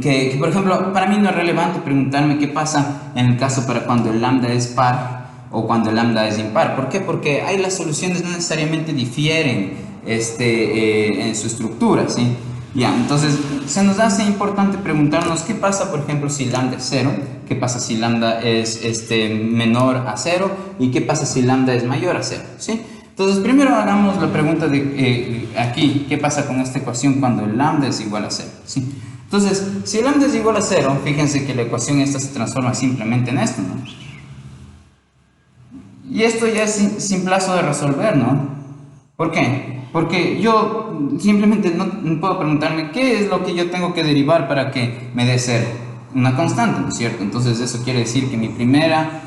Que por ejemplo, para mí no es relevante preguntarme qué pasa en el caso para cuando el lambda es par o cuando el lambda es impar. ¿Por qué? Porque ahí las soluciones no necesariamente difieren en su estructura, ¿sí? Ya, entonces se nos hace importante preguntarnos qué pasa, por ejemplo, si lambda es 0, qué pasa si lambda es menor a 0 y qué pasa si lambda es mayor a 0, ¿sí? Entonces, primero hagamos la pregunta de aquí, ¿qué pasa con esta ecuación cuando el lambda es igual a 0? ¿Sí? Entonces, si el lambda es igual a 0, fíjense que la ecuación esta se transforma simplemente en esto, ¿no? Y esto ya es sin plazo de resolver, ¿no? ¿Por qué? Porque yo simplemente no puedo preguntarme qué es lo que yo tengo que derivar para que me dé 0. Una constante, ¿no es cierto? Entonces eso quiere decir que mi primera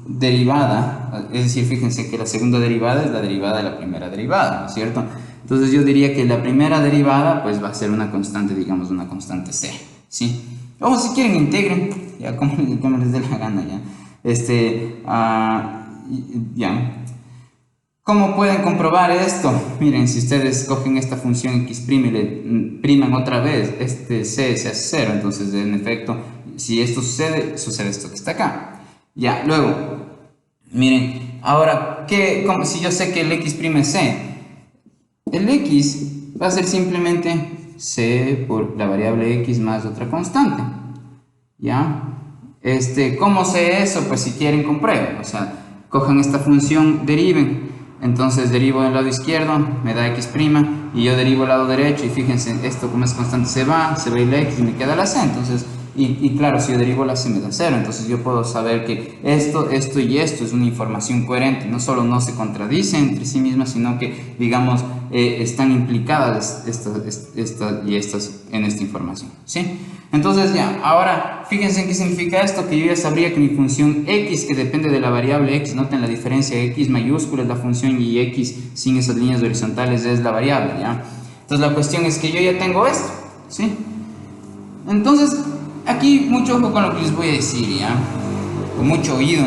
derivada, es decir, fíjense que la segunda derivada es la derivada de la primera derivada, ¿no es cierto? Entonces yo diría que la primera derivada pues va a ser una constante, digamos una constante c, ¿sí? O si quieren integren, ya como les dé la gana, ya. Ya. ¿Cómo pueden comprobar esto? Miren, si ustedes cogen esta función x' y le priman otra vez, este c se hace 0, entonces en efecto, si esto sucede, sucede esto que está acá. Ya, luego, miren, ahora, si yo sé que el x' es c, el x va a ser simplemente c por la variable x más otra constante. ¿Ya? ¿Cómo sé eso? Pues si quieren comprueben, o sea, cojan esta función, deriven. Entonces derivo del lado izquierdo, me da x' y yo derivo el lado derecho y fíjense, esto como es constante se va y la x y me queda la c, entonces, y claro, si yo derivo la c me da 0, entonces yo puedo saber que esto y esto es una información coherente, no solo no se contradice entre sí mismas, sino que, digamos, están implicadas estas y estas en esta información, ¿sí? Entonces ya, ahora fíjense en qué significa esto, que yo ya sabría que mi función x, que depende de la variable x, noten la diferencia, x mayúscula es la función y x sin esas líneas horizontales es la variable, ¿ya? Entonces la cuestión es que yo ya tengo esto, ¿sí? Entonces, aquí mucho ojo con lo que les voy a decir, ¿ya? Con mucho oído,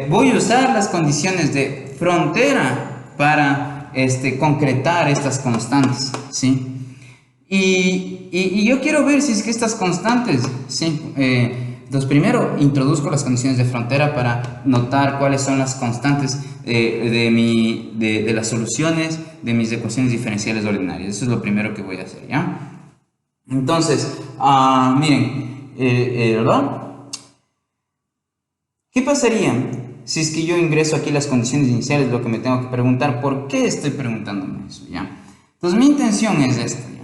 voy a usar las condiciones de frontera para concretar estas constantes, ¿sí? Y yo quiero ver si es que estas constantes, ¿sí? Entonces primero introduzco las condiciones de frontera para notar cuáles son las constantes de las soluciones de mis ecuaciones diferenciales ordinarias. Eso es lo primero que voy a hacer, ¿ya? Entonces, miren, ¿verdad? ¿Qué pasaría si es que yo ingreso aquí las condiciones iniciales? Lo que me tengo que preguntar, ¿por qué estoy preguntándome eso? ¿Ya? Entonces mi intención es esta, ¿ya?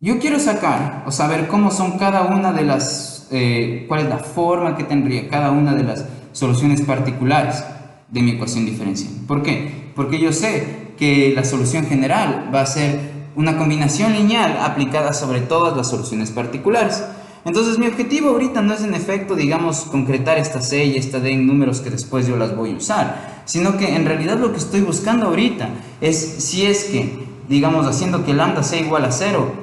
Yo quiero sacar o saber cómo son cada una de las, cuál es la forma que tendría cada una de las soluciones particulares de mi ecuación diferencial. ¿Por qué? Porque yo sé que la solución general va a ser una combinación lineal aplicada sobre todas las soluciones particulares. Entonces mi objetivo ahorita no es en efecto, digamos, concretar esta C y esta D en números que después yo las voy a usar, sino que en realidad lo que estoy buscando ahorita es si es que, digamos, haciendo que lambda sea igual a 0,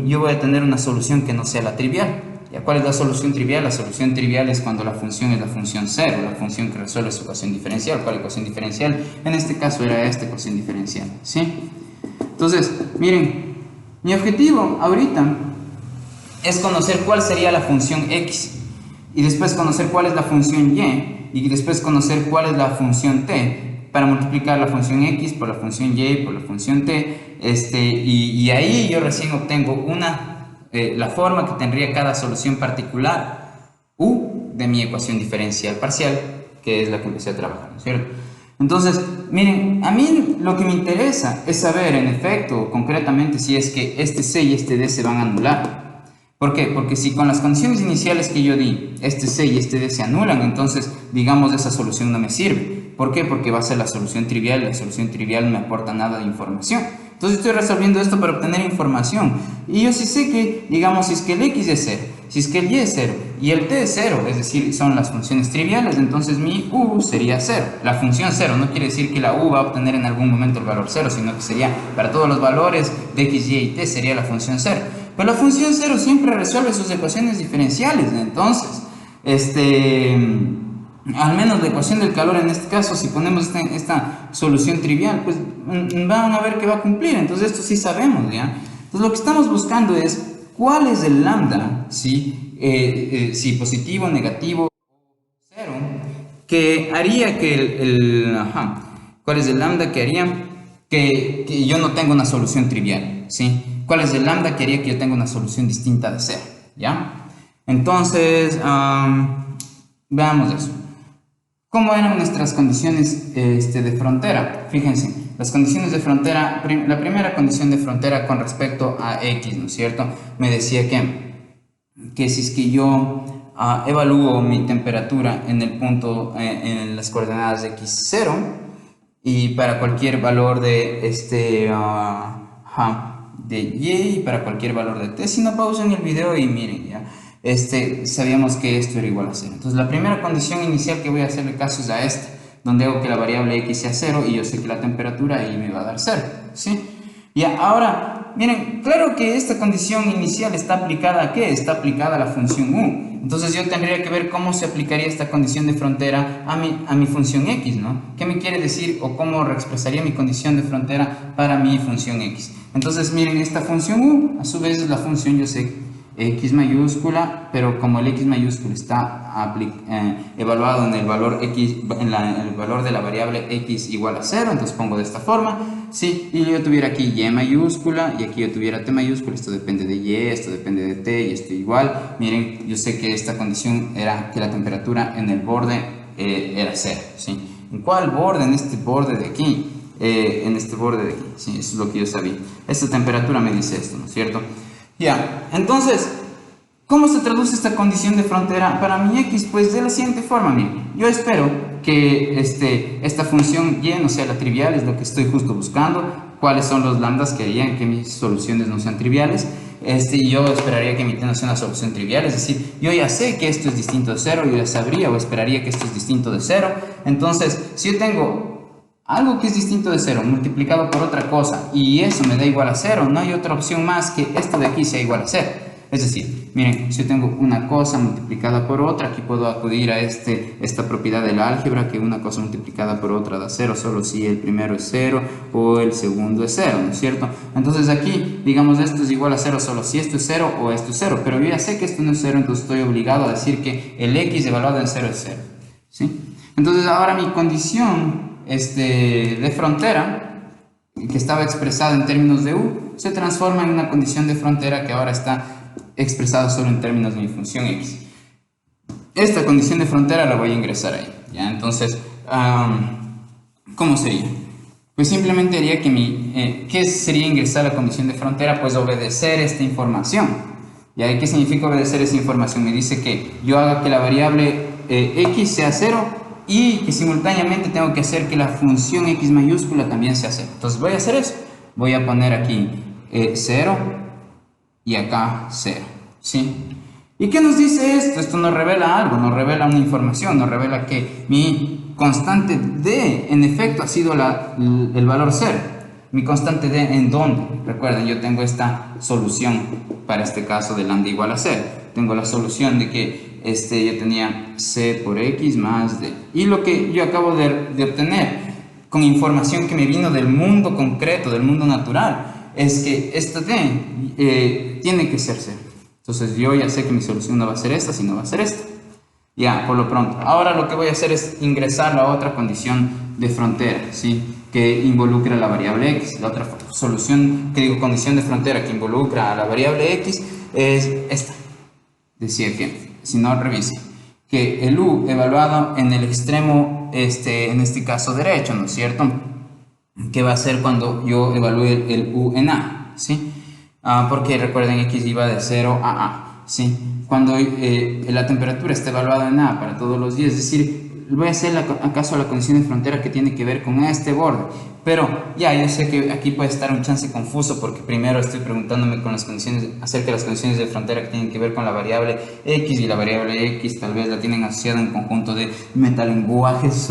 yo voy a tener una solución que no sea la trivial. ¿Ya? ¿Cuál es la solución trivial? La solución trivial es cuando la función es la función 0, la función que resuelve su ecuación diferencial. ¿Cuál ecuación diferencial? En este caso era esta ecuación diferencial, ¿sí? Entonces, miren, mi objetivo ahorita es conocer cuál sería la función x, y después conocer cuál es la función y después conocer cuál es la función t, para multiplicar la función x por la función y por la función t, y ahí yo recién obtengo la forma que tendría cada solución particular u de mi ecuación diferencial parcial, que es la que empecé a trabajar, ¿no es cierto? Entonces, miren, a mí lo que me interesa es saber, en efecto, concretamente, si es que este c y este d se van a anular. ¿Por qué? Porque si con las condiciones iniciales que yo di, este c y este d se anulan, entonces, digamos, esa solución no me sirve. ¿Por qué? Porque va a ser la solución trivial, y la solución trivial no me aporta nada de información. Entonces estoy resolviendo esto para obtener información. Y yo sí sé que, digamos, si es que el x es 0, si es que el y es 0 y el t es 0, es decir, son las funciones triviales, entonces mi u sería 0. La función 0 no quiere decir que la u va a obtener en algún momento el valor 0, sino que sería, para todos los valores de x, y t, sería la función 0. Pero la función 0 siempre resuelve sus ecuaciones diferenciales, entonces, al menos la ecuación del calor en este caso, si ponemos esta solución trivial, pues van a ver que va a cumplir. Entonces esto sí sabemos, ¿ya? Entonces lo que estamos buscando es cuál es el lambda, ¿sí? Si positivo, negativo, 0, que haría que ¿cuál es el lambda que haría que yo no tenga una solución trivial, ¿sí? ¿Cuál es el lambda que haría que yo tenga una solución distinta de 0? ¿Ya? Entonces, veamos eso. ¿Cómo eran nuestras condiciones de frontera? Fíjense, las condiciones de frontera, la primera condición de frontera con respecto a X, ¿no es cierto? Me decía que si es que yo evalúo mi temperatura en el punto, en las coordenadas de x0, y para cualquier valor de de y para cualquier valor de t, si no pausen el video y miren ya, sabíamos que esto era igual a 0. Entonces la primera condición inicial que voy a hacerle caso es a esta, donde hago que la variable x sea 0 y yo sé que la temperatura ahí me va a dar 0, ¿sí? Y ahora, miren, claro que esta condición inicial está aplicada ¿a qué? Está aplicada a la función u. Entonces yo tendría que ver cómo se aplicaría esta condición de frontera a mi función x, ¿no? ¿Qué me quiere decir o cómo reexpresaría mi condición de frontera para mi función x? Entonces miren, esta función u, a su vez es la función, yo sé, x mayúscula, pero como el x mayúscula está evaluado en el valor x, el valor de la variable x igual a 0, entonces pongo de esta forma, ¿sí? Y yo tuviera aquí y mayúscula y aquí yo tuviera t mayúscula, esto depende de y, esto depende de t y esto igual. Miren, yo sé que esta condición era que la temperatura en el borde era 0, ¿sí? ¿En cuál borde? En este borde de aquí. En este borde de aquí, sí, eso es lo que yo sabía. Esta temperatura me dice esto, ¿no es cierto? Ya, entonces, ¿cómo se traduce esta condición de frontera para mi x? Pues de la siguiente forma, miren, yo espero que esta función y no sea la trivial, es lo que estoy justo buscando, cuáles son los lambdas que harían que mis soluciones no sean triviales, y yo esperaría que mi t no sea una solución trivial, es decir, yo ya sé que esto es distinto de 0, yo ya sabría o esperaría que esto es distinto de 0, entonces, si yo tengo algo que es distinto de 0 multiplicado por otra cosa y eso me da igual a 0, no hay otra opción más que esto de aquí sea igual a 0. Es decir, miren, si yo tengo una cosa multiplicada por otra, aquí puedo acudir a esta propiedad del álgebra, que una cosa multiplicada por otra da 0, solo si el primero es 0 o el segundo es 0, ¿no es cierto? Entonces aquí, digamos, esto es igual a 0 solo si esto es 0 o esto es 0, pero yo ya sé que esto no es 0, entonces estoy obligado a decir que el x evaluado en 0 es 0, ¿sí? Entonces ahora mi condición de frontera, que estaba expresada en términos de u, se transforma en una condición de frontera que ahora está expresada solo en términos de mi función x. Esta condición de frontera la voy a ingresar ahí, ¿ya? Entonces, ¿cómo sería? Pues simplemente haría que ¿qué sería ingresar la condición de frontera? Pues obedecer esta información. ¿Ya? ¿Qué significa obedecer esa información? Me dice que yo haga que la variable x sea 0 y que simultáneamente tengo que hacer que la función x mayúscula también sea 0. Entonces voy a hacer eso. Voy a poner aquí 0 y acá 0. ¿Sí? ¿Y qué nos dice esto? Esto nos revela algo, nos revela una información, nos revela que mi constante d en efecto ha sido el valor 0. Mi constante d en dónde. Recuerden, yo tengo esta solución para este caso de lambda igual a 0. Tengo la solución de que yo tenía c por x más d. Y lo que yo acabo de obtener con información que me vino del mundo concreto, del mundo natural, es que esta d tiene que ser 0. Entonces yo ya sé que mi solución no va a ser esta, sino va a ser esta. Ya, por lo pronto. Ahora lo que voy a hacer es ingresar la otra condición de frontera, ¿sí? Que involucra la variable x. La otra solución, condición de frontera que involucra a la variable x es esta. Decía que, si no, revise, que el u evaluado en el extremo, en este caso derecho, ¿no es cierto? ¿Qué va a ser cuando yo evalúe el u en a? ¿Sí? Porque recuerden, x iba de 0 a, ¿sí? Cuando la temperatura está evaluada en a para todos los días, es decir, voy a hacer acaso la condición de frontera que tiene que ver con este borde, pero ya yo sé que aquí puede estar un chance confuso porque primero estoy preguntándome con las condiciones, acerca de las condiciones de frontera que tienen que ver con la variable x, y la variable x tal vez la tienen asociada en un conjunto de metalenguajes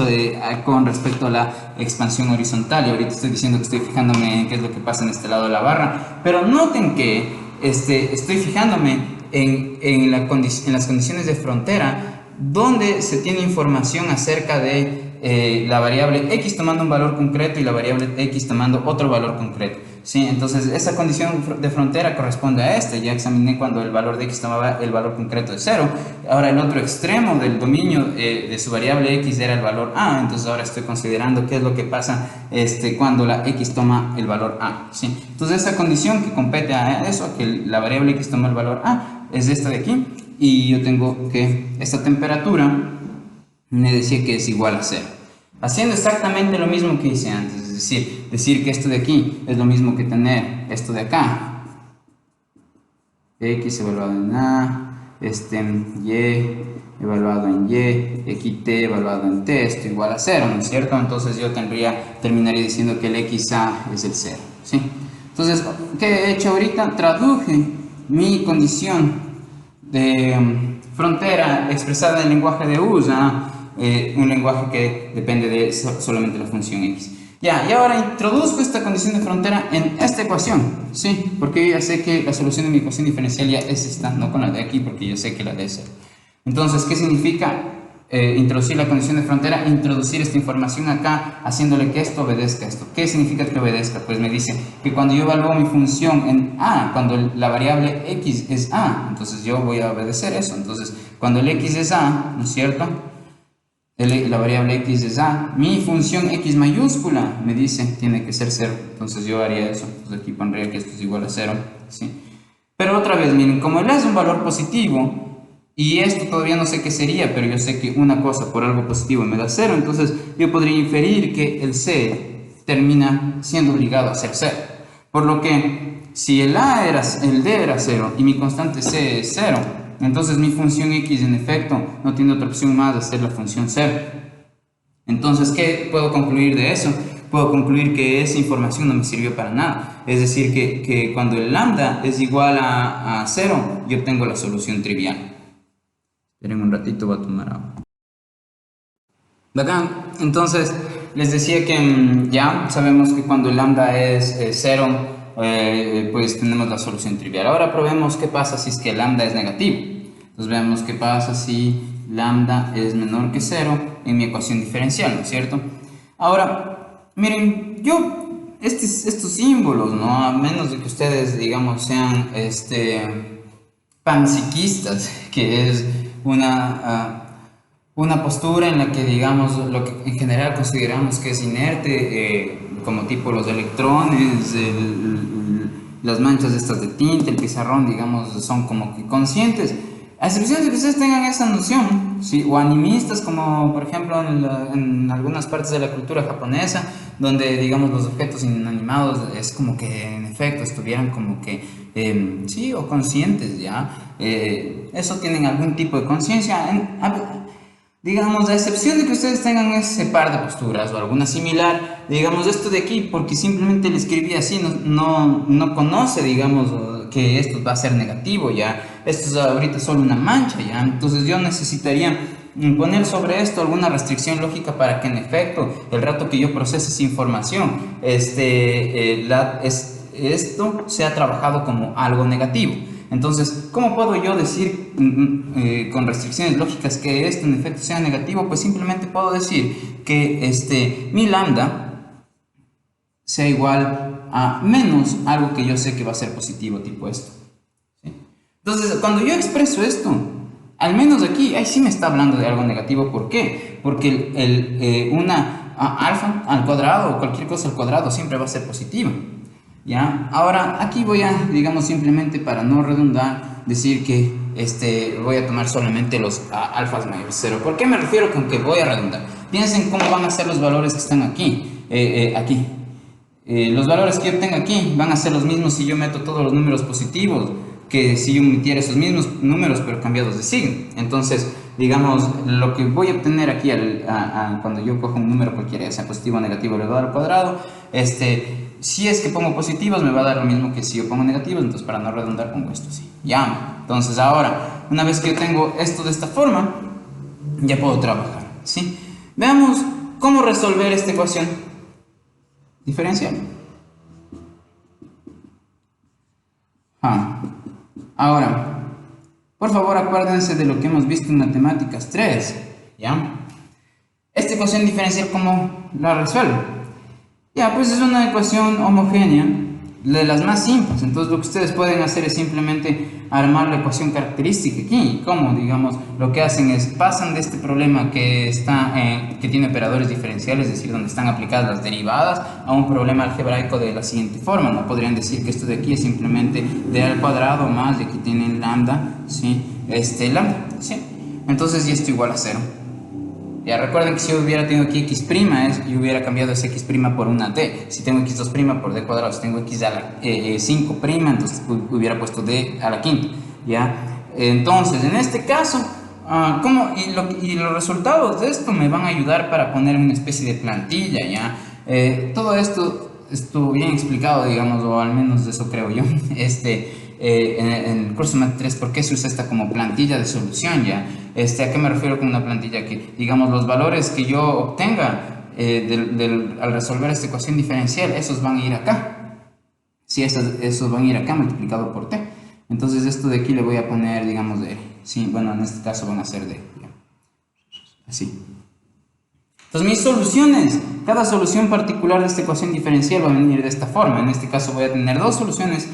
con respecto a la expansión horizontal, y ahorita estoy diciendo que estoy fijándome en qué es lo que pasa en este lado de la barra, pero noten que estoy fijándome en las condiciones de frontera donde se tiene información acerca de la variable x tomando un valor concreto y la variable x tomando otro valor concreto, ¿sí? Entonces esa condición de frontera corresponde a esta. Ya examiné cuando el valor de x tomaba el valor concreto de 0. Ahora el otro extremo del dominio de su variable x era el valor a. Entonces ahora estoy considerando qué es lo que pasa cuando la x toma el valor a, ¿sí? Entonces esa condición que compete a eso, que la variable x toma el valor a, es esta de aquí. Y yo tengo que esta temperatura me decía que es igual a 0. Haciendo exactamente lo mismo que hice antes, es decir que esto de aquí es lo mismo que tener esto de acá. X evaluado en A, Y evaluado en Y, aquí T evaluado en T, esto igual a 0, ¿no es cierto? Entonces yo terminaría diciendo que el XA es el 0, ¿sí? Entonces, ¿qué he hecho ahorita? Traduje mi condición de frontera expresada en el lenguaje de USA, un lenguaje que depende de solamente la función X. Ya, y ahora introduzco esta condición de frontera en esta ecuación, ¿sí? Porque yo ya sé que la solución de mi ecuación diferencial ya es esta, no con la de aquí, porque yo sé que la de es 0. Entonces, ¿qué significa introducir la condición de frontera? Introducir esta información acá, haciéndole que esto obedezca a esto. ¿Qué significa que obedezca? Pues me dice que cuando yo evalúo mi función en A, cuando la variable X es A, entonces yo voy a obedecer eso. Entonces, cuando el X es A, ¿no es cierto? La variable X es A, mi función X mayúscula me dice tiene que ser 0, entonces yo haría eso, entonces aquí pondría que esto es igual a 0, ¿sí? Pero otra vez, miren, como el A es un valor positivo y esto todavía no sé qué sería, pero yo sé que una cosa por algo positivo me da 0, entonces yo podría inferir que el C termina siendo obligado a ser 0, por lo que si el D era 0 y mi constante C es 0, entonces mi función X en efecto no tiene otra opción más de ser la función 0. Entonces, ¿qué puedo concluir de eso? Puedo concluir que esa información no me sirvió para nada. Es decir, que cuando el lambda es igual a 0, yo obtengo la solución trivial. Esperen un ratito, voy a tomar agua. Bacán. Entonces, les decía que ya sabemos que cuando el lambda es 0, pues tenemos la solución trivial. Ahora probemos qué pasa si es que el lambda es negativo. Entonces veamos qué pasa si lambda es menor que 0 en mi ecuación diferencial, ¿no es cierto? Ahora, miren, estos símbolos, ¿no? A menos de que ustedes, digamos, sean panpsiquistas, que es una postura en la que, digamos, lo que en general consideramos que es inerte, como tipo los electrones, las manchas estas de tinta, el pizarrón, digamos, son como que conscientes. A excepción de que ustedes tengan esa noción, ¿sí? O animistas, como por ejemplo en algunas partes de la cultura japonesa, donde, digamos, los objetos inanimados es como que en efecto estuvieran como que, sí, o conscientes, ¿ya? Eso tienen algún tipo de conciencia. Digamos, a excepción de que ustedes tengan ese par de posturas o alguna similar, digamos, esto de aquí, porque simplemente le escribí así, no conoce, digamos, que esto va a ser negativo, ya. Esto es ahorita solo una mancha, ya. Entonces yo necesitaría poner sobre esto alguna restricción lógica para que en efecto, el rato que yo procese esa información, esto sea trabajado como algo negativo. Entonces, ¿cómo puedo yo decir con restricciones lógicas que esto en efecto sea negativo? Pues simplemente puedo decir que mi lambda sea igual a menos algo que yo sé que va a ser positivo, tipo esto, ¿sí? Entonces, cuando yo expreso esto, al menos aquí, ahí sí me está hablando de algo negativo. ¿Por qué? Porque una alfa al cuadrado o cualquier cosa al cuadrado siempre va a ser positiva. ¿Ya? Ahora, aquí voy a, digamos, simplemente para no redundar, decir que voy a tomar solamente los alfas mayores 0. ¿Por qué me refiero con que voy a redundar? Piensen cómo van a ser los valores que están aquí. Los valores que yo tengo aquí van a ser los mismos si yo meto todos los números positivos que si yo metiera esos mismos números pero cambiados de signo. Entonces, digamos, lo que voy a obtener aquí cuando yo cojo un número cualquiera, sea positivo o negativo elevado al cuadrado, si es que pongo positivos me va a dar lo mismo que si yo pongo negativos, entonces para no redundar pongo esto así. Ya, entonces ahora, una vez que yo tengo esto de esta forma, ya puedo trabajar, ¿sí? Veamos cómo resolver esta ecuación diferencial. Ahora, por favor acuérdense de lo que hemos visto en Matemáticas 3, ¿ya? Esta ecuación diferencial, ¿cómo la resuelvo? Ya, pues es una ecuación homogénea, de las más simples. Entonces lo que ustedes pueden hacer es simplemente armar la ecuación característica aquí. ¿Cómo? Digamos, lo que hacen es, pasan de este problema que tiene operadores diferenciales, es decir, donde están aplicadas las derivadas, a un problema algebraico de la siguiente forma, ¿no? Podrían decir que esto de aquí es simplemente d al cuadrado más, y aquí tienen lambda, ¿sí? Lambda, ¿sí? Entonces, y esto igual a 0. Ya recuerden que si yo hubiera tenido aquí x', yo hubiera cambiado ese x' por una d. Si tengo x2' por d cuadrado, si tengo x a la 5', entonces hubiera puesto d a la quinta. ¿Ya? Entonces, en este caso, y los resultados de esto me van a ayudar para poner una especie de plantilla. ¿Ya? Todo esto estuvo bien explicado, digamos, o al menos eso creo yo, en el curso MAT 3, ¿por qué se usa esta como plantilla de solución? ¿Ya? ¿A qué me refiero con una plantilla? Que, digamos, los valores que yo obtenga al resolver esta ecuación diferencial, esos van a ir acá. Sí, esos van a ir acá multiplicado por t. Entonces esto de aquí le voy a poner, digamos, de, sí, bueno, en este caso van a ser de, ¿ya? Así. Entonces mis soluciones, cada solución particular de esta ecuación diferencial va a venir de esta forma. En este caso voy a tener dos soluciones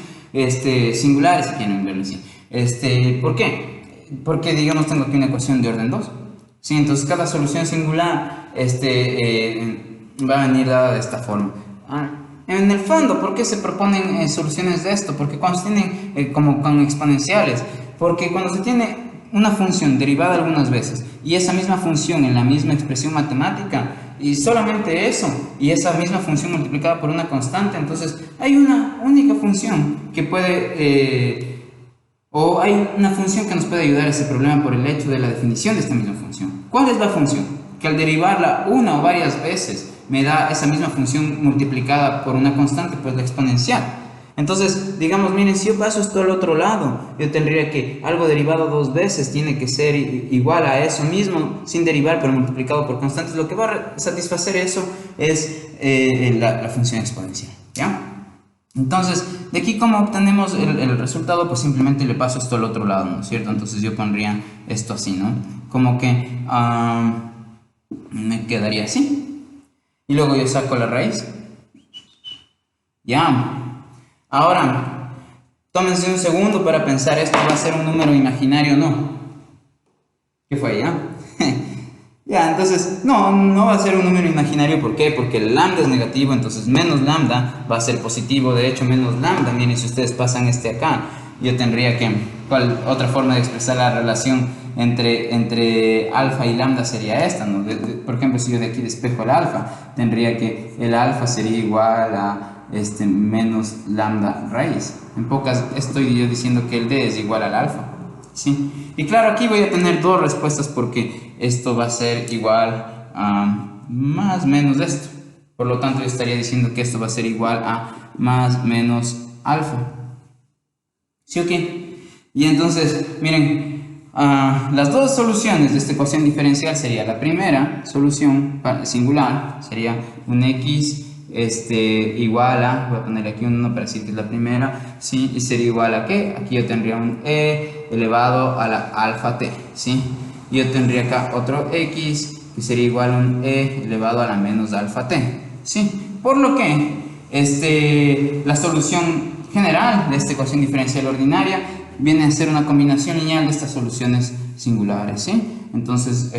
singulares, si quieren verlo así. ¿Por qué? Porque, digamos, tengo aquí una ecuación de orden 2. ¿Sí? Entonces cada solución singular va a venir dada de esta forma. En el fondo, ¿por qué se proponen soluciones de esto? Porque cuando se tienen como con exponenciales, porque cuando se tiene una función derivada algunas veces y esa misma función en la misma expresión matemática y solamente eso y esa misma función multiplicada por una constante, entonces hay una única función que puede o hay una función que nos puede ayudar a ese problema por el hecho de la definición de esta misma función. ¿Cuál es la función? Que al derivarla una o varias veces me da esa misma función multiplicada por una constante, pues la exponencial. Entonces, digamos, miren, si yo paso esto al otro lado, yo tendría que algo derivado dos veces tiene que ser igual a eso mismo, sin derivar, pero multiplicado por constantes. Lo que va a satisfacer eso es la función exponencial, ¿ya? Entonces, de aquí como obtenemos el resultado, pues simplemente le paso esto al otro lado, ¿no es cierto? Entonces yo pondría esto así, ¿no? Como que me quedaría así. Y luego yo saco la raíz. Ya. Ahora, tómense un segundo para pensar, ¿esto va a ser un número imaginario o no? ¿Qué fue ya? Ya, entonces, no va a ser un número imaginario, ¿por qué? Porque el lambda es negativo, entonces menos lambda va a ser positivo, de hecho menos lambda, miren, si ustedes pasan acá, yo tendría que, ¿cuál otra forma de expresar la relación entre alfa y lambda sería esta, ¿no? Por ejemplo, si yo de aquí despejo el alfa, tendría que el alfa sería igual a menos lambda raíz. En pocas estoy yo diciendo que el d es igual al alfa, ¿sí? Y claro, aquí voy a tener dos respuestas porque esto va a ser igual a más menos esto. Por lo tanto, yo estaría diciendo que esto va a ser igual a más menos alfa. ¿Sí o qué? Y entonces, miren, las dos soluciones de esta ecuación diferencial sería la primera solución singular, sería un x igual a, voy a poner aquí un 1 para decir que es la primera, ¿sí? Y sería igual a ¿qué? Aquí yo tendría un e elevado a la alfa t, ¿sí? Y yo tendría acá otro x que sería igual a un e elevado a la menos alfa t, ¿sí? Por lo que la solución general de esta ecuación diferencial ordinaria viene a ser una combinación lineal de estas soluciones singulares, ¿sí? Entonces,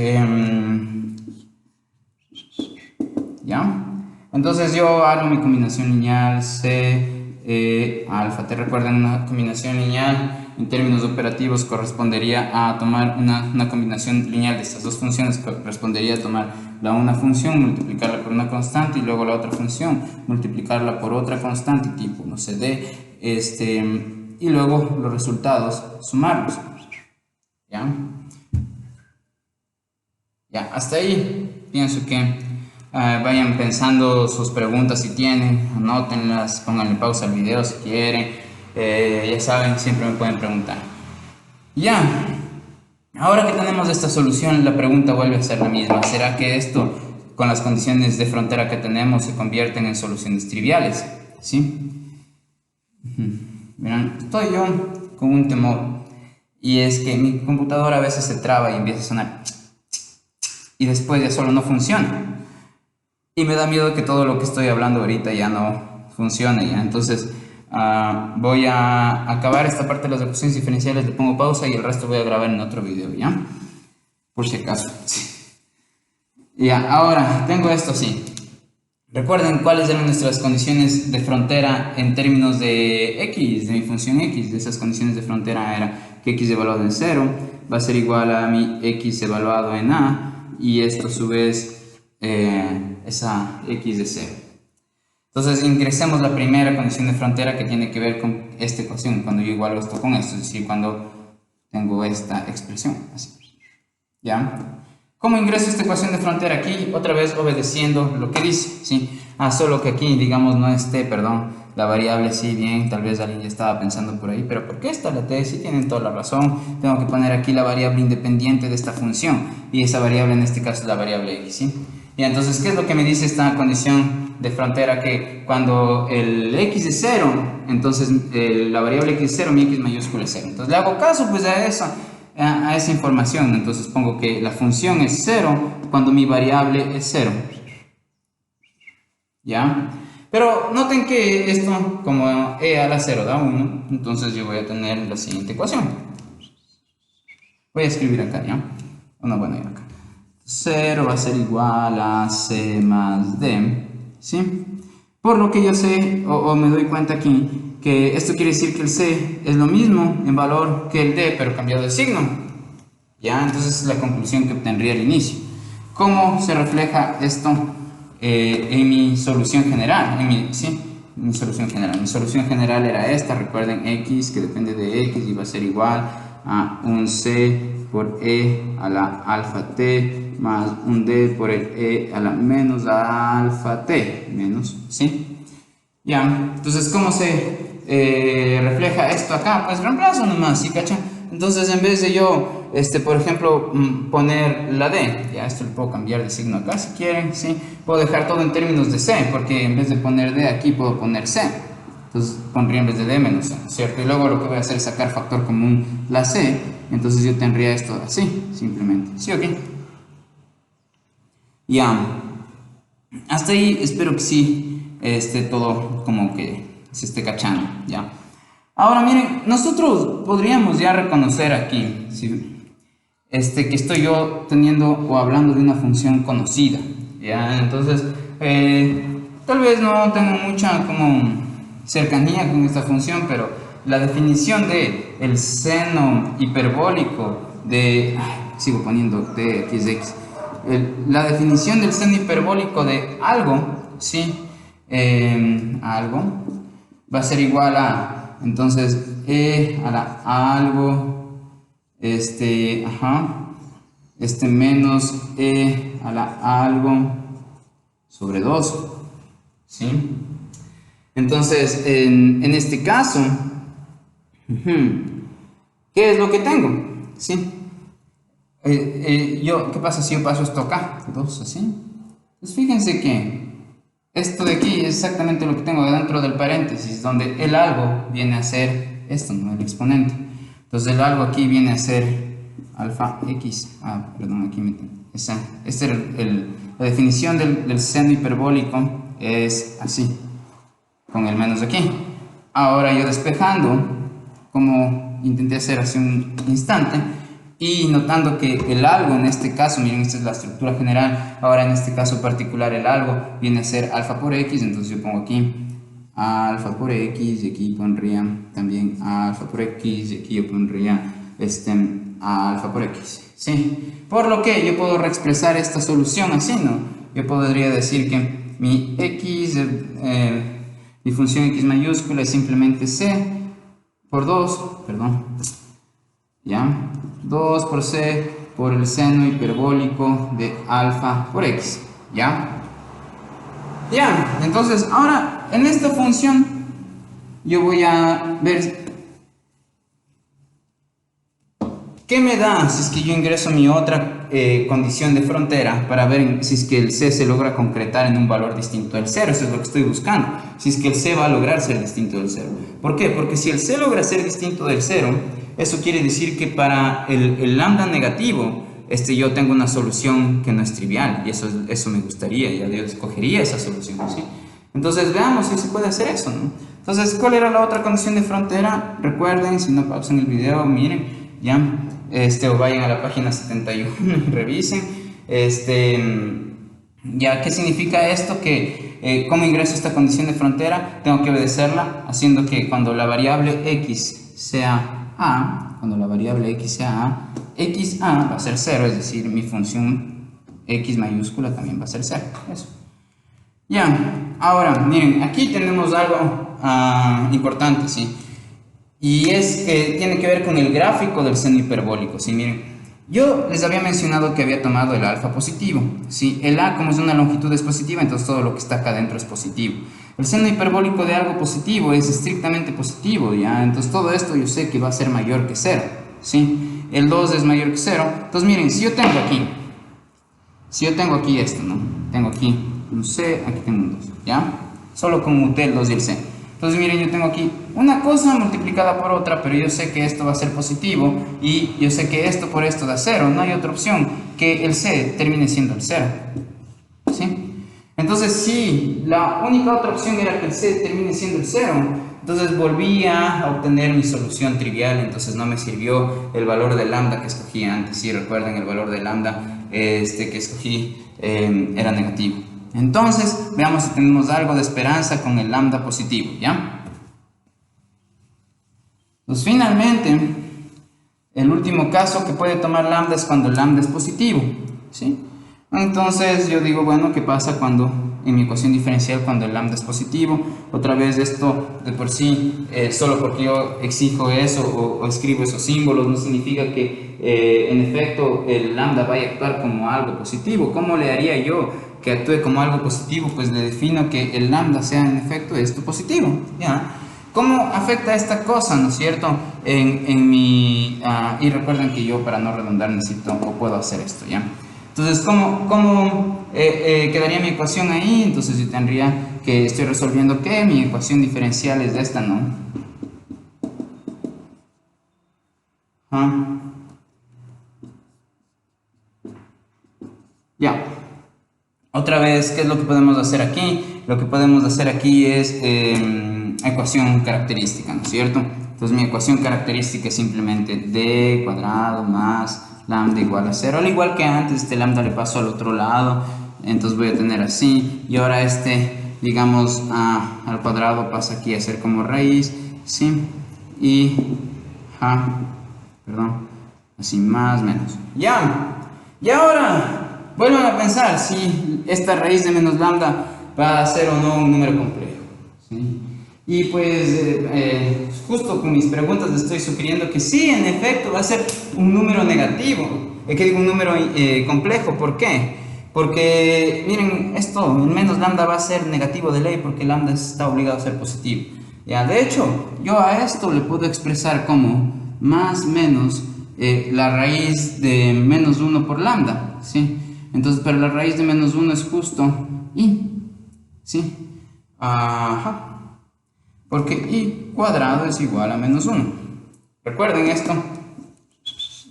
¿ya? Entonces yo hago mi combinación lineal C, alfa. ¿Te recuerdan? Una combinación lineal en términos operativos correspondería a tomar una combinación lineal de estas dos funciones, correspondería a tomar una función, multiplicarla por una constante y luego la otra función, multiplicarla por otra constante tipo, no sé, d, y luego los resultados, sumarlos. ¿Ya? Ya, hasta ahí pienso que vayan pensando sus preguntas si tienen, anótenlas, pónganle pausa al video si quieren, ya saben, siempre me pueden preguntar. Ya, ahora que tenemos esta solución, la pregunta vuelve a ser la misma. ¿Será que esto, con las condiciones de frontera que tenemos, se convierten en soluciones triviales? ¿Sí? Miren, estoy yo con un temor, y es que mi computadora a veces se traba y empieza a sonar y después ya solo no funciona. Y me da miedo que todo lo que estoy hablando ahorita ya no funcione, ¿ya? Entonces voy a acabar esta parte de las ecuaciones diferenciales, le pongo pausa y el resto voy a grabar en otro video, ¿ya? Por si acaso. Ya, ahora tengo esto así. Recuerden cuáles eran nuestras condiciones de frontera en términos de x, de mi función x. De esas condiciones de frontera era que x evaluado en 0 va a ser igual a mi x evaluado en a y esto a su vez esa x de 0. Entonces ingresemos la primera condición de frontera que tiene que ver con esta ecuación, cuando yo igualo esto con esto, es decir, cuando tengo esta expresión, así. ¿Ya? ¿Cómo ingreso esta ecuación de frontera aquí? Otra vez obedeciendo lo que dice, ¿sí? Solo que aquí, digamos, no esté, perdón, la variable, sí, bien, tal vez alguien ya estaba pensando por ahí, pero ¿por qué está la t? Sí, tienen toda la razón, tengo que poner aquí la variable independiente de esta función, y esa variable en este caso es la variable x, ¿sí? Y entonces, ¿qué es lo que me dice esta condición de frontera? Que cuando el x es 0, entonces la variable x es 0, mi x mayúscula es 0. Entonces le hago caso pues a esa información. Entonces pongo que la función es 0 cuando mi variable es 0. ¿Ya? Pero noten que esto, como e a la 0 da 1, entonces yo voy a tener la siguiente ecuación. Voy a escribir acá, ¿ya? No, bueno, ya acá. 0 va a ser igual a c más d, ¿sí? Por lo que yo sé, o me doy cuenta aquí, que esto quiere decir que el c es lo mismo en valor que el d, pero cambiado de signo. ¿Ya? Entonces es la conclusión que obtendría al inicio. ¿Cómo se refleja esto en mi solución general? ¿Sí? Mi solución general. Mi solución general era esta, recuerden, x que depende de x y va a ser igual a un c por e a la alfa t más un d por el e a la menos alfa t menos, ¿sí? Ya, entonces ¿cómo se refleja esto acá? Pues reemplazo nomás, ¿sí cachan? Entonces en vez de yo, por ejemplo, poner la d, ya esto lo puedo cambiar de signo acá si quieren, ¿sí? Puedo dejar todo en términos de c, porque en vez de poner d aquí puedo poner c. Entonces pondría en vez de d menos c, ¿cierto? Y luego lo que voy a hacer es sacar factor común la c, entonces yo tendría esto así, simplemente, ¿sí o qué? Ya, hasta ahí espero que sí, todo como que se esté cachando, ¿ya? Ahora miren, nosotros podríamos ya reconocer aquí, ¿sí? Que estoy yo teniendo o hablando de una función conocida, ¿ya? Entonces, tal vez no tengo mucha como cercanía con esta función, pero la definición de el seno hiperbólico de, sigo poniendo de x de x, la definición del seno hiperbólico de algo, ¿sí? Algo va a ser igual a, entonces, e a la algo, menos e a la algo sobre 2, ¿sí? Entonces, en este caso, ¿qué es lo que tengo? ¿Sí? ¿Qué pasa si yo paso esto acá? 2 así. Pues fíjense que esto de aquí es exactamente lo que tengo dentro del paréntesis, donde el algo viene a ser esto, ¿no? El exponente. Entonces el algo aquí viene a ser alfa x. Perdón, aquí me tengo. La definición del seno hiperbólico es así, con el menos de aquí. Ahora yo despejando, como intenté hacer hace un instante, y notando que el algo en este caso, miren, esta es la estructura general, ahora en este caso particular el algo viene a ser alfa por x, entonces yo pongo aquí alfa por x, y aquí pondría también alfa por x, y aquí yo pondría alfa por x, ¿sí? Por lo que yo puedo reexpresar esta solución así, ¿no? Yo podría decir que mi x, mi función x mayúscula es simplemente c por 2, perdón, ¿ya? 2 por c por el seno hiperbólico de alfa por x, ¿ya? Ya, entonces ahora en esta función yo voy a ver qué me da si es que yo ingreso mi otra condición de frontera para ver si es que el c se logra concretar en un valor distinto del 0. Eso es lo que estoy buscando, si es que el c va a lograr ser distinto del 0. ¿Por qué? Porque si el c logra ser distinto del 0, eso quiere decir que para el lambda negativo, yo tengo una solución que no es trivial, y eso me gustaría, y yo escogería esa solución, ¿sí? Entonces veamos si se puede hacer eso, ¿no? Entonces, ¿cuál era la otra condición de frontera? Recuerden, si no pausen el video, miren, ya, o vayan a la página 71 y revisen, ya, ¿qué significa esto? Que, ¿cómo ingreso esta condición de frontera? Tengo que obedecerla haciendo que cuando la variable x sea a, xa va a ser 0, es decir, mi función x mayúscula también va a ser 0. Eso. Ya, ahora, miren, aquí tenemos algo importante, ¿sí? Y es que tiene que ver con el gráfico del seno hiperbólico, ¿sí? Miren, yo les había mencionado que había tomado el alfa positivo, ¿sí? El a, como es una longitud, es positiva, entonces todo lo que está acá adentro es positivo. El seno hiperbólico de algo positivo es estrictamente positivo, ¿ya? Entonces todo esto yo sé que va a ser mayor que 0, ¿sí? El 2 es mayor que 0. Entonces miren, si yo tengo aquí esto, ¿no? Tengo aquí un c, aquí tengo un 2, ¿ya? Solo conmuté el 2 y el c. Entonces miren, yo tengo aquí una cosa multiplicada por otra, pero yo sé que esto va a ser positivo y yo sé que esto por esto da 0. No hay otra opción que el c termine siendo el 0, ¿sí? Entonces si la única otra opción era que el c termine siendo el 0, entonces volví a obtener mi solución trivial, entonces no me sirvió el valor de lambda que escogí antes. Si recuerdan, el valor de lambda que escogí era negativo. Entonces, veamos si tenemos algo de esperanza con el lambda positivo, ¿ya? Pues finalmente, el último caso que puede tomar lambda es cuando el lambda es positivo, ¿sí? Entonces yo digo, bueno, ¿qué pasa cuando en mi ecuación diferencial cuando el lambda es positivo? Otra vez esto de por sí, solo porque yo exijo eso o escribo esos símbolos, no significa que en efecto el lambda vaya a actuar como algo positivo. ¿Cómo le haría yo que actúe como algo positivo? Pues le defino que el lambda sea en efecto esto positivo, ¿ya? ¿Cómo afecta esta cosa, no es cierto? Y recuerden que yo, para no redundar, necesito o puedo hacer esto, ¿ya? Entonces, ¿cómo quedaría mi ecuación ahí? Entonces yo tendría que estoy resolviendo que mi ecuación diferencial es de esta, ¿no? Ya. Otra vez, ¿qué es lo que podemos hacer aquí? Lo que podemos hacer aquí es ecuación característica, ¿no es cierto? Entonces mi ecuación característica es simplemente d cuadrado más lambda igual a 0, al igual que antes, este lambda le paso al otro lado, entonces voy a tener así, y ahora digamos, al cuadrado pasa aquí a ser como raíz, ¿sí? Y, perdón, así más menos, ya, y ahora, vuelvan a pensar si esta raíz de menos lambda va a ser o no un número complejo, ¿sí? Y pues justo con mis preguntas les estoy sugiriendo que sí, en efecto, va a ser un número negativo, que digo un número complejo. ¿Por qué? Porque, miren, esto, menos lambda va a ser negativo de ley porque lambda está obligado a ser positivo. ¿Ya? De hecho, yo a esto le puedo expresar como más menos la raíz de menos 1 por lambda, ¿sí? Entonces, pero la raíz de menos 1 es justo y, ¿sí? Ajá. Porque y cuadrado es igual a menos 1. Recuerden esto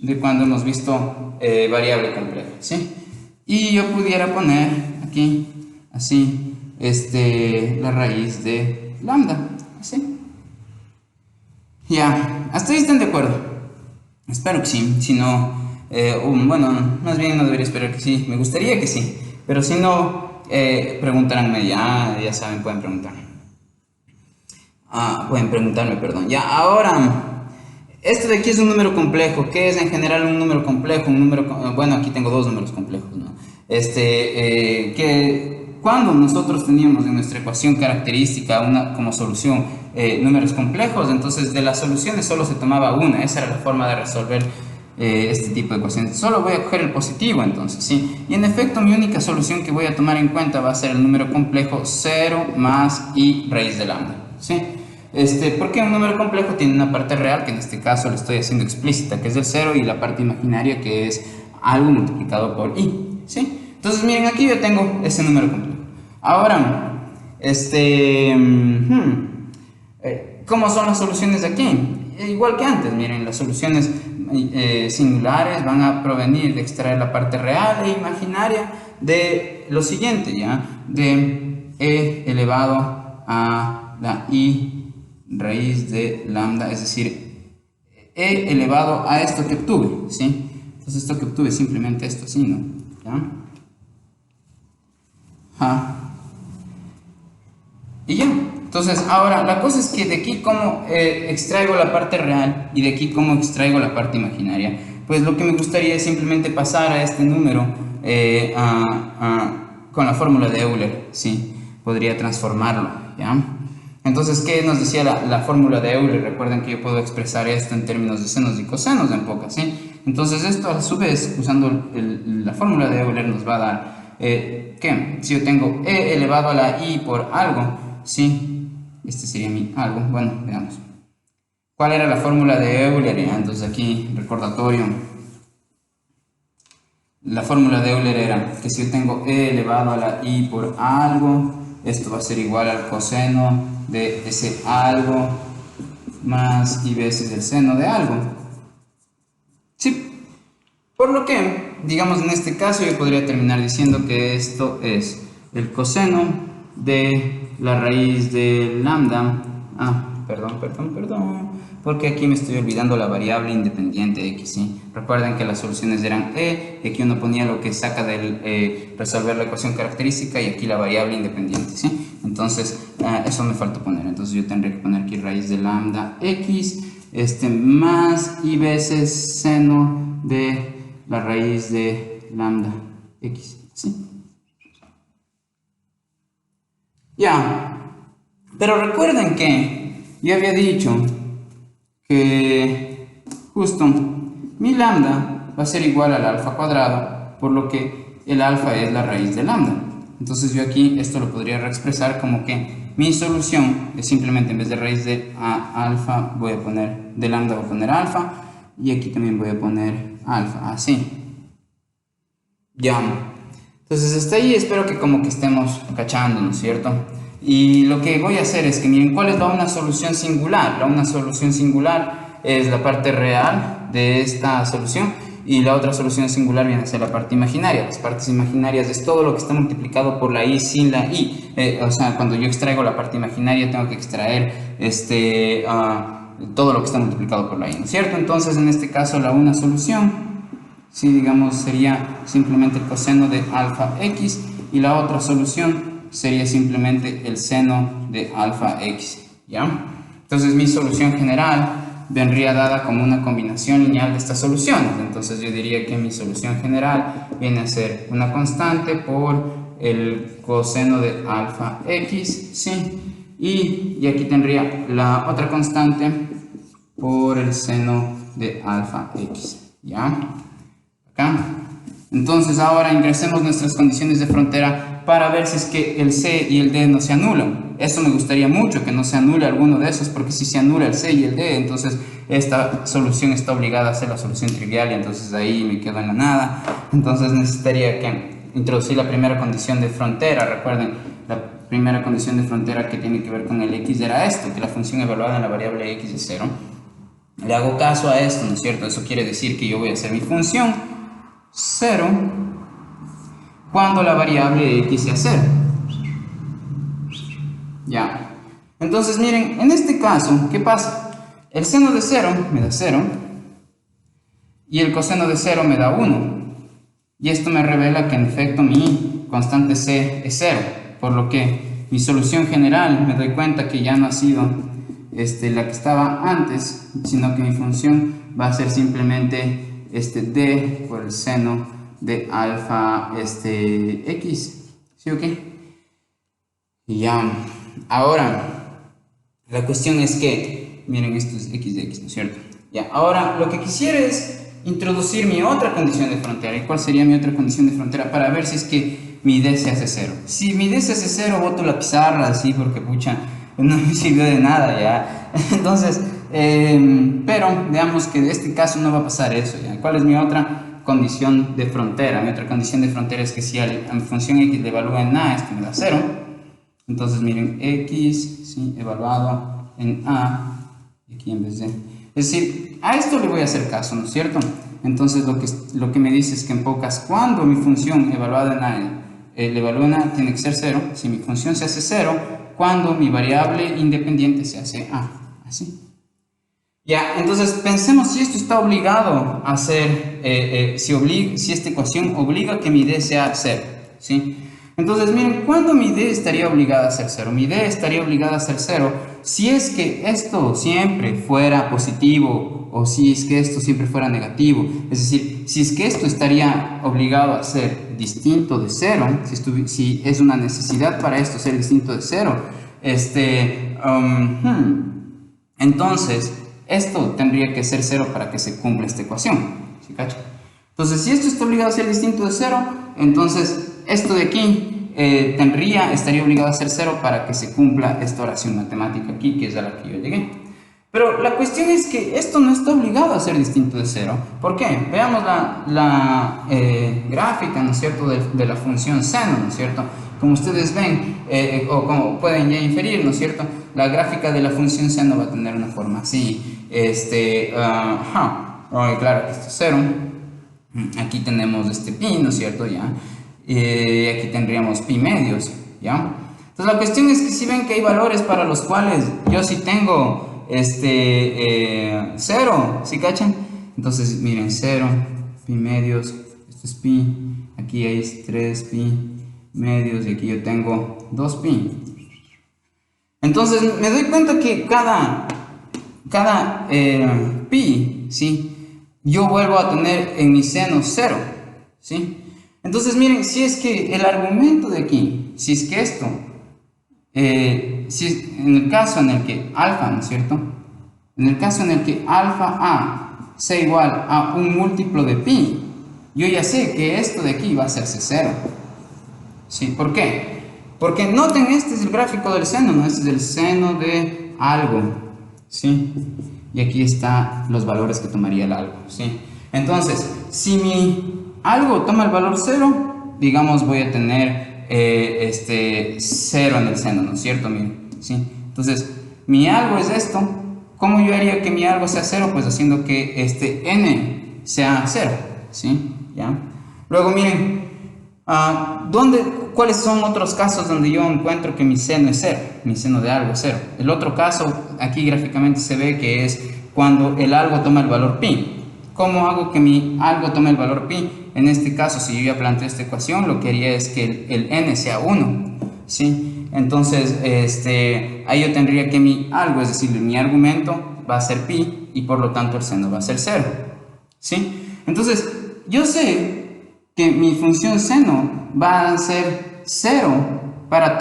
de cuando hemos visto variable compleja, ¿sí? Y yo pudiera poner aquí, así, la raíz de lambda, así. Ya, ¿hasta ahí están de acuerdo? Espero que sí, si no, bueno, más bien no debería esperar que sí, me gustaría que sí, pero si no, preguntaránme, ya saben, pueden preguntarme. Pueden preguntarme, perdón. Ya, ahora, esto de aquí es un número complejo. ¿Qué es en general un número complejo? Bueno, aquí tengo dos números complejos, ¿no? Que cuando nosotros teníamos en nuestra ecuación característica como solución números complejos, entonces de las soluciones solo se tomaba una. Esa era la forma de resolver este tipo de ecuaciones. Solo voy a coger el positivo, entonces, ¿sí? Y en efecto, mi única solución que voy a tomar en cuenta va a ser el número complejo 0 más i raíz de lambda, ¿sí? Porque un número complejo tiene una parte real, que en este caso le estoy haciendo explícita, que es el 0, y la parte imaginaria, que es algo multiplicado por i, ¿sí? Entonces, miren, aquí yo tengo ese número complejo. Ahora, ¿cómo son las soluciones de aquí? Igual que antes, miren, las soluciones singulares van a provenir de extraer la parte real e imaginaria de lo siguiente, ¿ya? De e elevado a la i raíz de lambda, es decir, e elevado a esto que obtuve, ¿sí? Entonces esto que obtuve es simplemente esto, así, ¿no? ¿Ya? Y ya. Entonces, ahora, la cosa es que de aquí cómo extraigo la parte real y de aquí cómo extraigo la parte imaginaria. Pues lo que me gustaría es simplemente pasar a este número con la fórmula de Euler, ¿sí? Podría transformarlo, ¿ya? Entonces, ¿qué nos decía la fórmula de Euler? Recuerden que yo puedo expresar esto en términos de senos y cosenos en pocas, ¿sí? Entonces, esto a su vez, usando la fórmula de Euler, nos va a dar que si yo tengo e elevado a la i por algo, ¿sí? Este sería mi algo. Bueno, veamos. ¿Cuál era la fórmula de Euler? Entonces, aquí, recordatorio. La fórmula de Euler era que si yo tengo e elevado a la i por algo, esto va a ser igual al coseno de ese algo más i veces el seno de algo. Sí, por lo que, digamos en este caso, yo podría terminar diciendo que esto es el coseno de la raíz de lambda. Perdón, porque aquí me estoy olvidando la variable independiente x, ¿sí? Recuerden que las soluciones eran e, y aquí uno ponía lo que saca del resolver la ecuación característica, y aquí la variable independiente, ¿sí? Entonces, eso me faltó poner. Entonces yo tendré que poner aquí raíz de lambda x, más i veces seno de la raíz de lambda x, ¿sí? Ya, pero recuerden que yo había dicho que justo mi lambda va a ser igual al alfa cuadrado, por lo que el alfa es la raíz de lambda. Entonces yo aquí esto lo podría reexpresar como que mi solución es simplemente, en vez de raíz de alfa voy a poner, de lambda voy a poner alfa, y aquí también voy a poner alfa, así. Ya. Entonces hasta ahí espero que como que estemos cachando, ¿no es cierto? Y lo que voy a hacer es que miren cuál es la una solución singular. La una solución singular es la parte real de esta solución, y la otra solución singular viene a ser la parte imaginaria. Las partes imaginarias es todo lo que está multiplicado por la i sin la i. O sea, cuando yo extraigo la parte imaginaria tengo que extraer todo lo que está multiplicado por la i, ¿no es cierto? Entonces en este caso la una solución, sí, digamos, sería simplemente el coseno de alfa x, y la otra solución sería simplemente el seno de alfa x, ¿ya? Entonces mi solución general vendría dada como una combinación lineal de estas soluciones. Entonces yo diría que mi solución general viene a ser una constante por el coseno de alfa x, ¿sí? Y aquí tendría la otra constante por el seno de alfa x, ¿ya? Acá. Entonces ahora ingresemos nuestras condiciones de frontera para ver si es que el c y el d no se anulan. Eso me gustaría mucho, que no se anule alguno de esos, porque si se anula el c y el d, entonces esta solución está obligada a ser la solución trivial, y entonces ahí me quedo en la nada. Entonces necesitaría que introducir la primera condición de frontera. Recuerden, la primera condición de frontera que tiene que ver con el x era esto, que la función evaluada en la variable x es 0. Le hago caso a esto, ¿no es cierto? Eso quiere decir que yo voy a hacer mi función 0 cuando la variable x sea 0. Ya. Entonces miren, en este caso, ¿qué pasa? El seno de 0 me da 0 y el coseno de 0 me da 1. Y esto me revela que en efecto mi constante c es 0, por lo que mi solución general, me doy cuenta que ya no ha sido la que estaba antes, sino que mi función va a ser simplemente d por el seno de alfa x, ¿sí o qué? Y ya, ahora la cuestión es que, miren, esto es x de x, ¿no es cierto? Ya, ahora lo que quisiera es introducir mi otra condición de frontera. ¿Y cuál sería mi otra condición de frontera? Para ver si es que mi d se hace 0. Si mi d se hace 0, boto la pizarra así, porque pucha, no me sirvió de nada ya. Entonces, pero veamos que de este caso no va a pasar eso ya. ¿Cuál es mi otra condición de frontera? Mi otra condición de frontera es que si a mi función x le evalúa en a, esto me da 0. Entonces miren, x, ¿sí?, evaluado en a, y aquí en vez de... Es decir, a esto le voy a hacer caso, ¿no es cierto? Entonces lo que me dice es que en pocas, cuando mi función evaluada en a, el evalúa en a tiene que ser 0, si mi función se hace 0, cuando mi variable independiente se hace a, así. Ya, entonces pensemos si esto está obligado a ser, si esta ecuación obliga a que mi d sea 0, ¿sí? Entonces, miren, ¿cuándo mi D estaría obligada a ser cero? Mi D estaría obligada a ser cero si es que esto siempre fuera positivo o si es que esto siempre fuera negativo. Es decir, si es que esto estaría obligado a ser distinto de cero, si es una necesidad para esto ser distinto de cero, entonces esto tendría que ser cero para que se cumpla esta ecuación. ¿Sí cacha? Entonces, si esto está obligado a ser distinto de cero, entonces esto de aquí estaría obligado a ser cero para que se cumpla esta oración matemática aquí, que es a la que yo llegué. Pero la cuestión es que esto no está obligado a ser distinto de cero. ¿Por qué? Veamos la gráfica, ¿no es cierto?, de la función seno, ¿no es cierto? Como ustedes ven, o como pueden ya inferir, ¿no es cierto?, la gráfica de la función seno va a tener una forma así. Claro que esto es cero. Aquí tenemos pi, ¿no es cierto? Ya. Aquí tendríamos pi medios, ¿ya? Entonces la cuestión es que si ven que hay valores para los cuales yo sí tengo cero, ¿sí cachan? Entonces miren, 0, pi medios, esto es pi, aquí hay 3 pi medios y aquí yo tengo 2 pi. Entonces me doy cuenta que cada pi, ¿sí?, yo vuelvo a tener en mi seno 0, ¿sí? Entonces miren, si es que el argumento de aquí, si es que esto, en el caso en el que alfa, ¿no es cierto?, en el caso en el que alfa a sea igual a un múltiplo de pi, yo ya sé que esto de aquí va a hacerse 0, ¿sí? ¿Por qué? Porque noten, este es el gráfico del seno, ¿no? Este es el seno de algo, ¿sí? Y aquí están los valores que tomaría el algo, ¿sí? Entonces, si mi algo toma el valor 0, digamos, voy a tener 0 en el seno, ¿no es cierto? Miren, ¿sí? Entonces, mi algo es esto. ¿Cómo yo haría que mi algo sea 0? Pues haciendo que este n sea 0, ¿sí? ¿Ya? Luego, miren, ¿cuáles son otros casos donde yo encuentro que mi seno es 0? Mi seno de algo es 0. El otro caso, aquí gráficamente se ve que es cuando el algo toma el valor pi. ¿Cómo hago que mi algo tome el valor pi? En este caso, si yo ya planteé esta ecuación, lo que haría es que el n sea 1, ¿sí? Entonces, ahí yo tendría que mi algo, es decir, mi argumento va a ser pi y por lo tanto el seno va a ser 0, ¿sí? Entonces, yo sé que mi función seno va a ser 0 para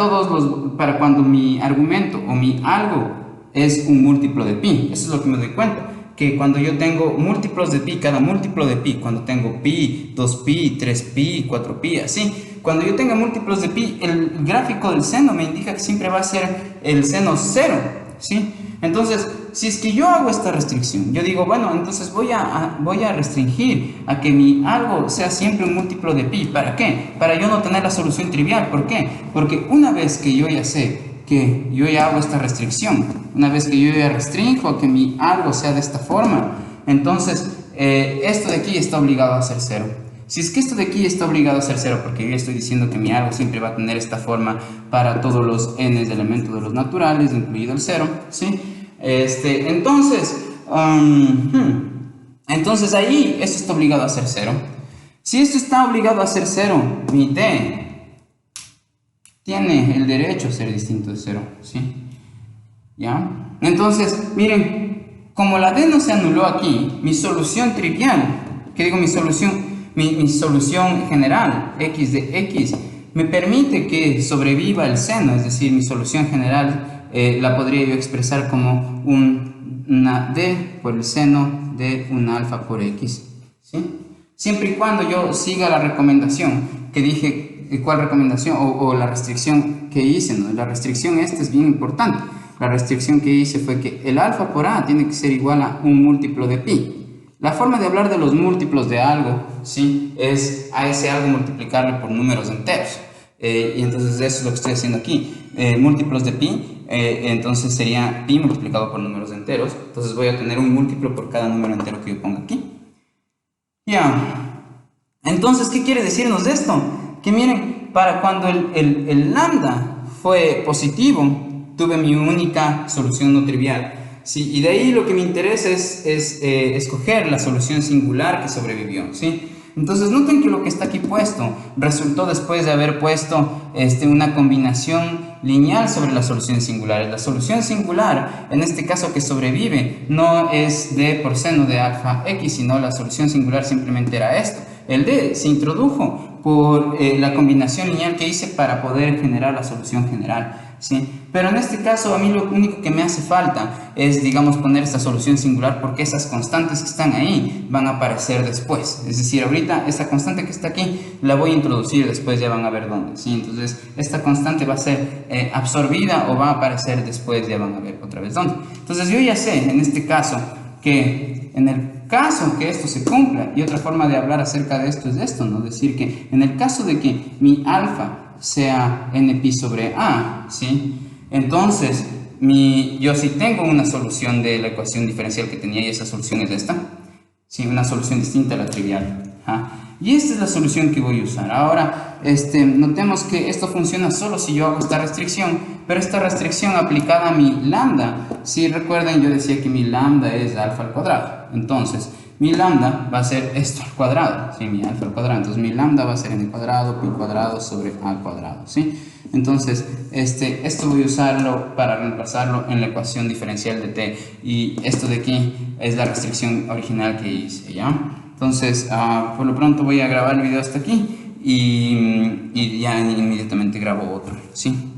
cuando mi argumento o mi algo es un múltiplo de pi. Eso es lo que me doy cuenta, que cuando yo tengo múltiplos de pi, cada múltiplo de pi, cuando tengo pi, 2pi, 3pi, 4pi, así, cuando yo tenga múltiplos de pi, el gráfico del seno me indica que siempre va a ser el seno 0, ¿sí? Entonces, si es que yo hago esta restricción, yo digo, bueno, entonces voy a restringir a que mi algo sea siempre un múltiplo de pi. ¿Para qué? Para yo no tener la solución trivial. ¿Por qué? Porque una vez que yo ya sé que yo ya hago esta restricción, una vez que yo ya restringo a que mi algo sea de esta forma, entonces esto de aquí está obligado a ser 0. Si es que esto de aquí está obligado a ser 0, porque yo estoy diciendo que mi algo siempre va a tener esta forma para todos los n de elementos de los naturales, incluido el 0, ¿sí? Entonces ahí esto está obligado a ser 0. Si esto está obligado a ser 0, mi d tiene el derecho a ser distinto de 0, ¿sí? ¿Ya? Entonces, miren, como la d no se anuló aquí, mi solución trivial, mi solución general, x de x, me permite que sobreviva el seno, es decir, mi solución general la podría yo expresar como una d por el seno de un alfa por x, ¿sí? Siempre y cuando yo siga la recomendación que dije. ¿Cuál recomendación o la restricción que hice? ¿No? La restricción esta es bien importante. La restricción que hice fue que el alfa por a tiene que ser igual a un múltiplo de pi. La forma de hablar de los múltiplos de algo, ¿sí?, es a ese algo multiplicarlo por números enteros. Y entonces eso es lo que estoy haciendo aquí. Múltiplos de pi, entonces sería pi multiplicado por números enteros. Entonces voy a tener un múltiplo por cada número entero que yo ponga aquí. Ya. Entonces, ¿qué quiere decirnos de esto? Que miren, para cuando el lambda fue positivo, tuve mi única solución no trivial, ¿sí? Y de ahí lo que me interesa es escoger la solución singular que sobrevivió, ¿sí? Entonces noten que lo que está aquí puesto resultó después de haber puesto una combinación lineal sobre las soluciones singulares. La solución singular, en este caso que sobrevive, no es d por seno de alfa x, sino la solución singular simplemente era esto. El d se introdujo por la combinación lineal que hice para poder generar la solución general, ¿sí? Pero en este caso a mí lo único que me hace falta es, digamos, poner esta solución singular, porque esas constantes que están ahí van a aparecer después. Es decir, ahorita esta constante que está aquí la voy a introducir, después ya van a ver dónde, ¿sí? Entonces esta constante va a ser absorbida o va a aparecer después, ya van a ver otra vez dónde. Entonces yo ya sé en este caso que en el caso que esto se cumpla, y otra forma de hablar acerca de esto es esto, ¿no? Decir que en el caso de que mi alfa sea npi sobre a, ¿sí? Entonces, yo sí tengo una solución de la ecuación diferencial que tenía, y esa solución es esta, ¿sí? Una solución distinta a la trivial. Y esta es la solución que voy a usar. Ahora, notemos que esto funciona solo si yo hago esta restricción, pero esta restricción aplicada a mi lambda, si recuerden, yo decía que mi lambda es alfa al cuadrado. Entonces, mi lambda va a ser esto al cuadrado, ¿sí? Mi alfa al cuadrado. Entonces, mi lambda va a ser n cuadrado, pi cuadrado sobre a al cuadrado, ¿sí? Entonces, esto voy a usarlo para reemplazarlo en la ecuación diferencial de t. Y esto de aquí es la restricción original que hice, ¿ya? Entonces, por lo pronto voy a grabar el video hasta aquí y ya inmediatamente grabo otro, ¿sí?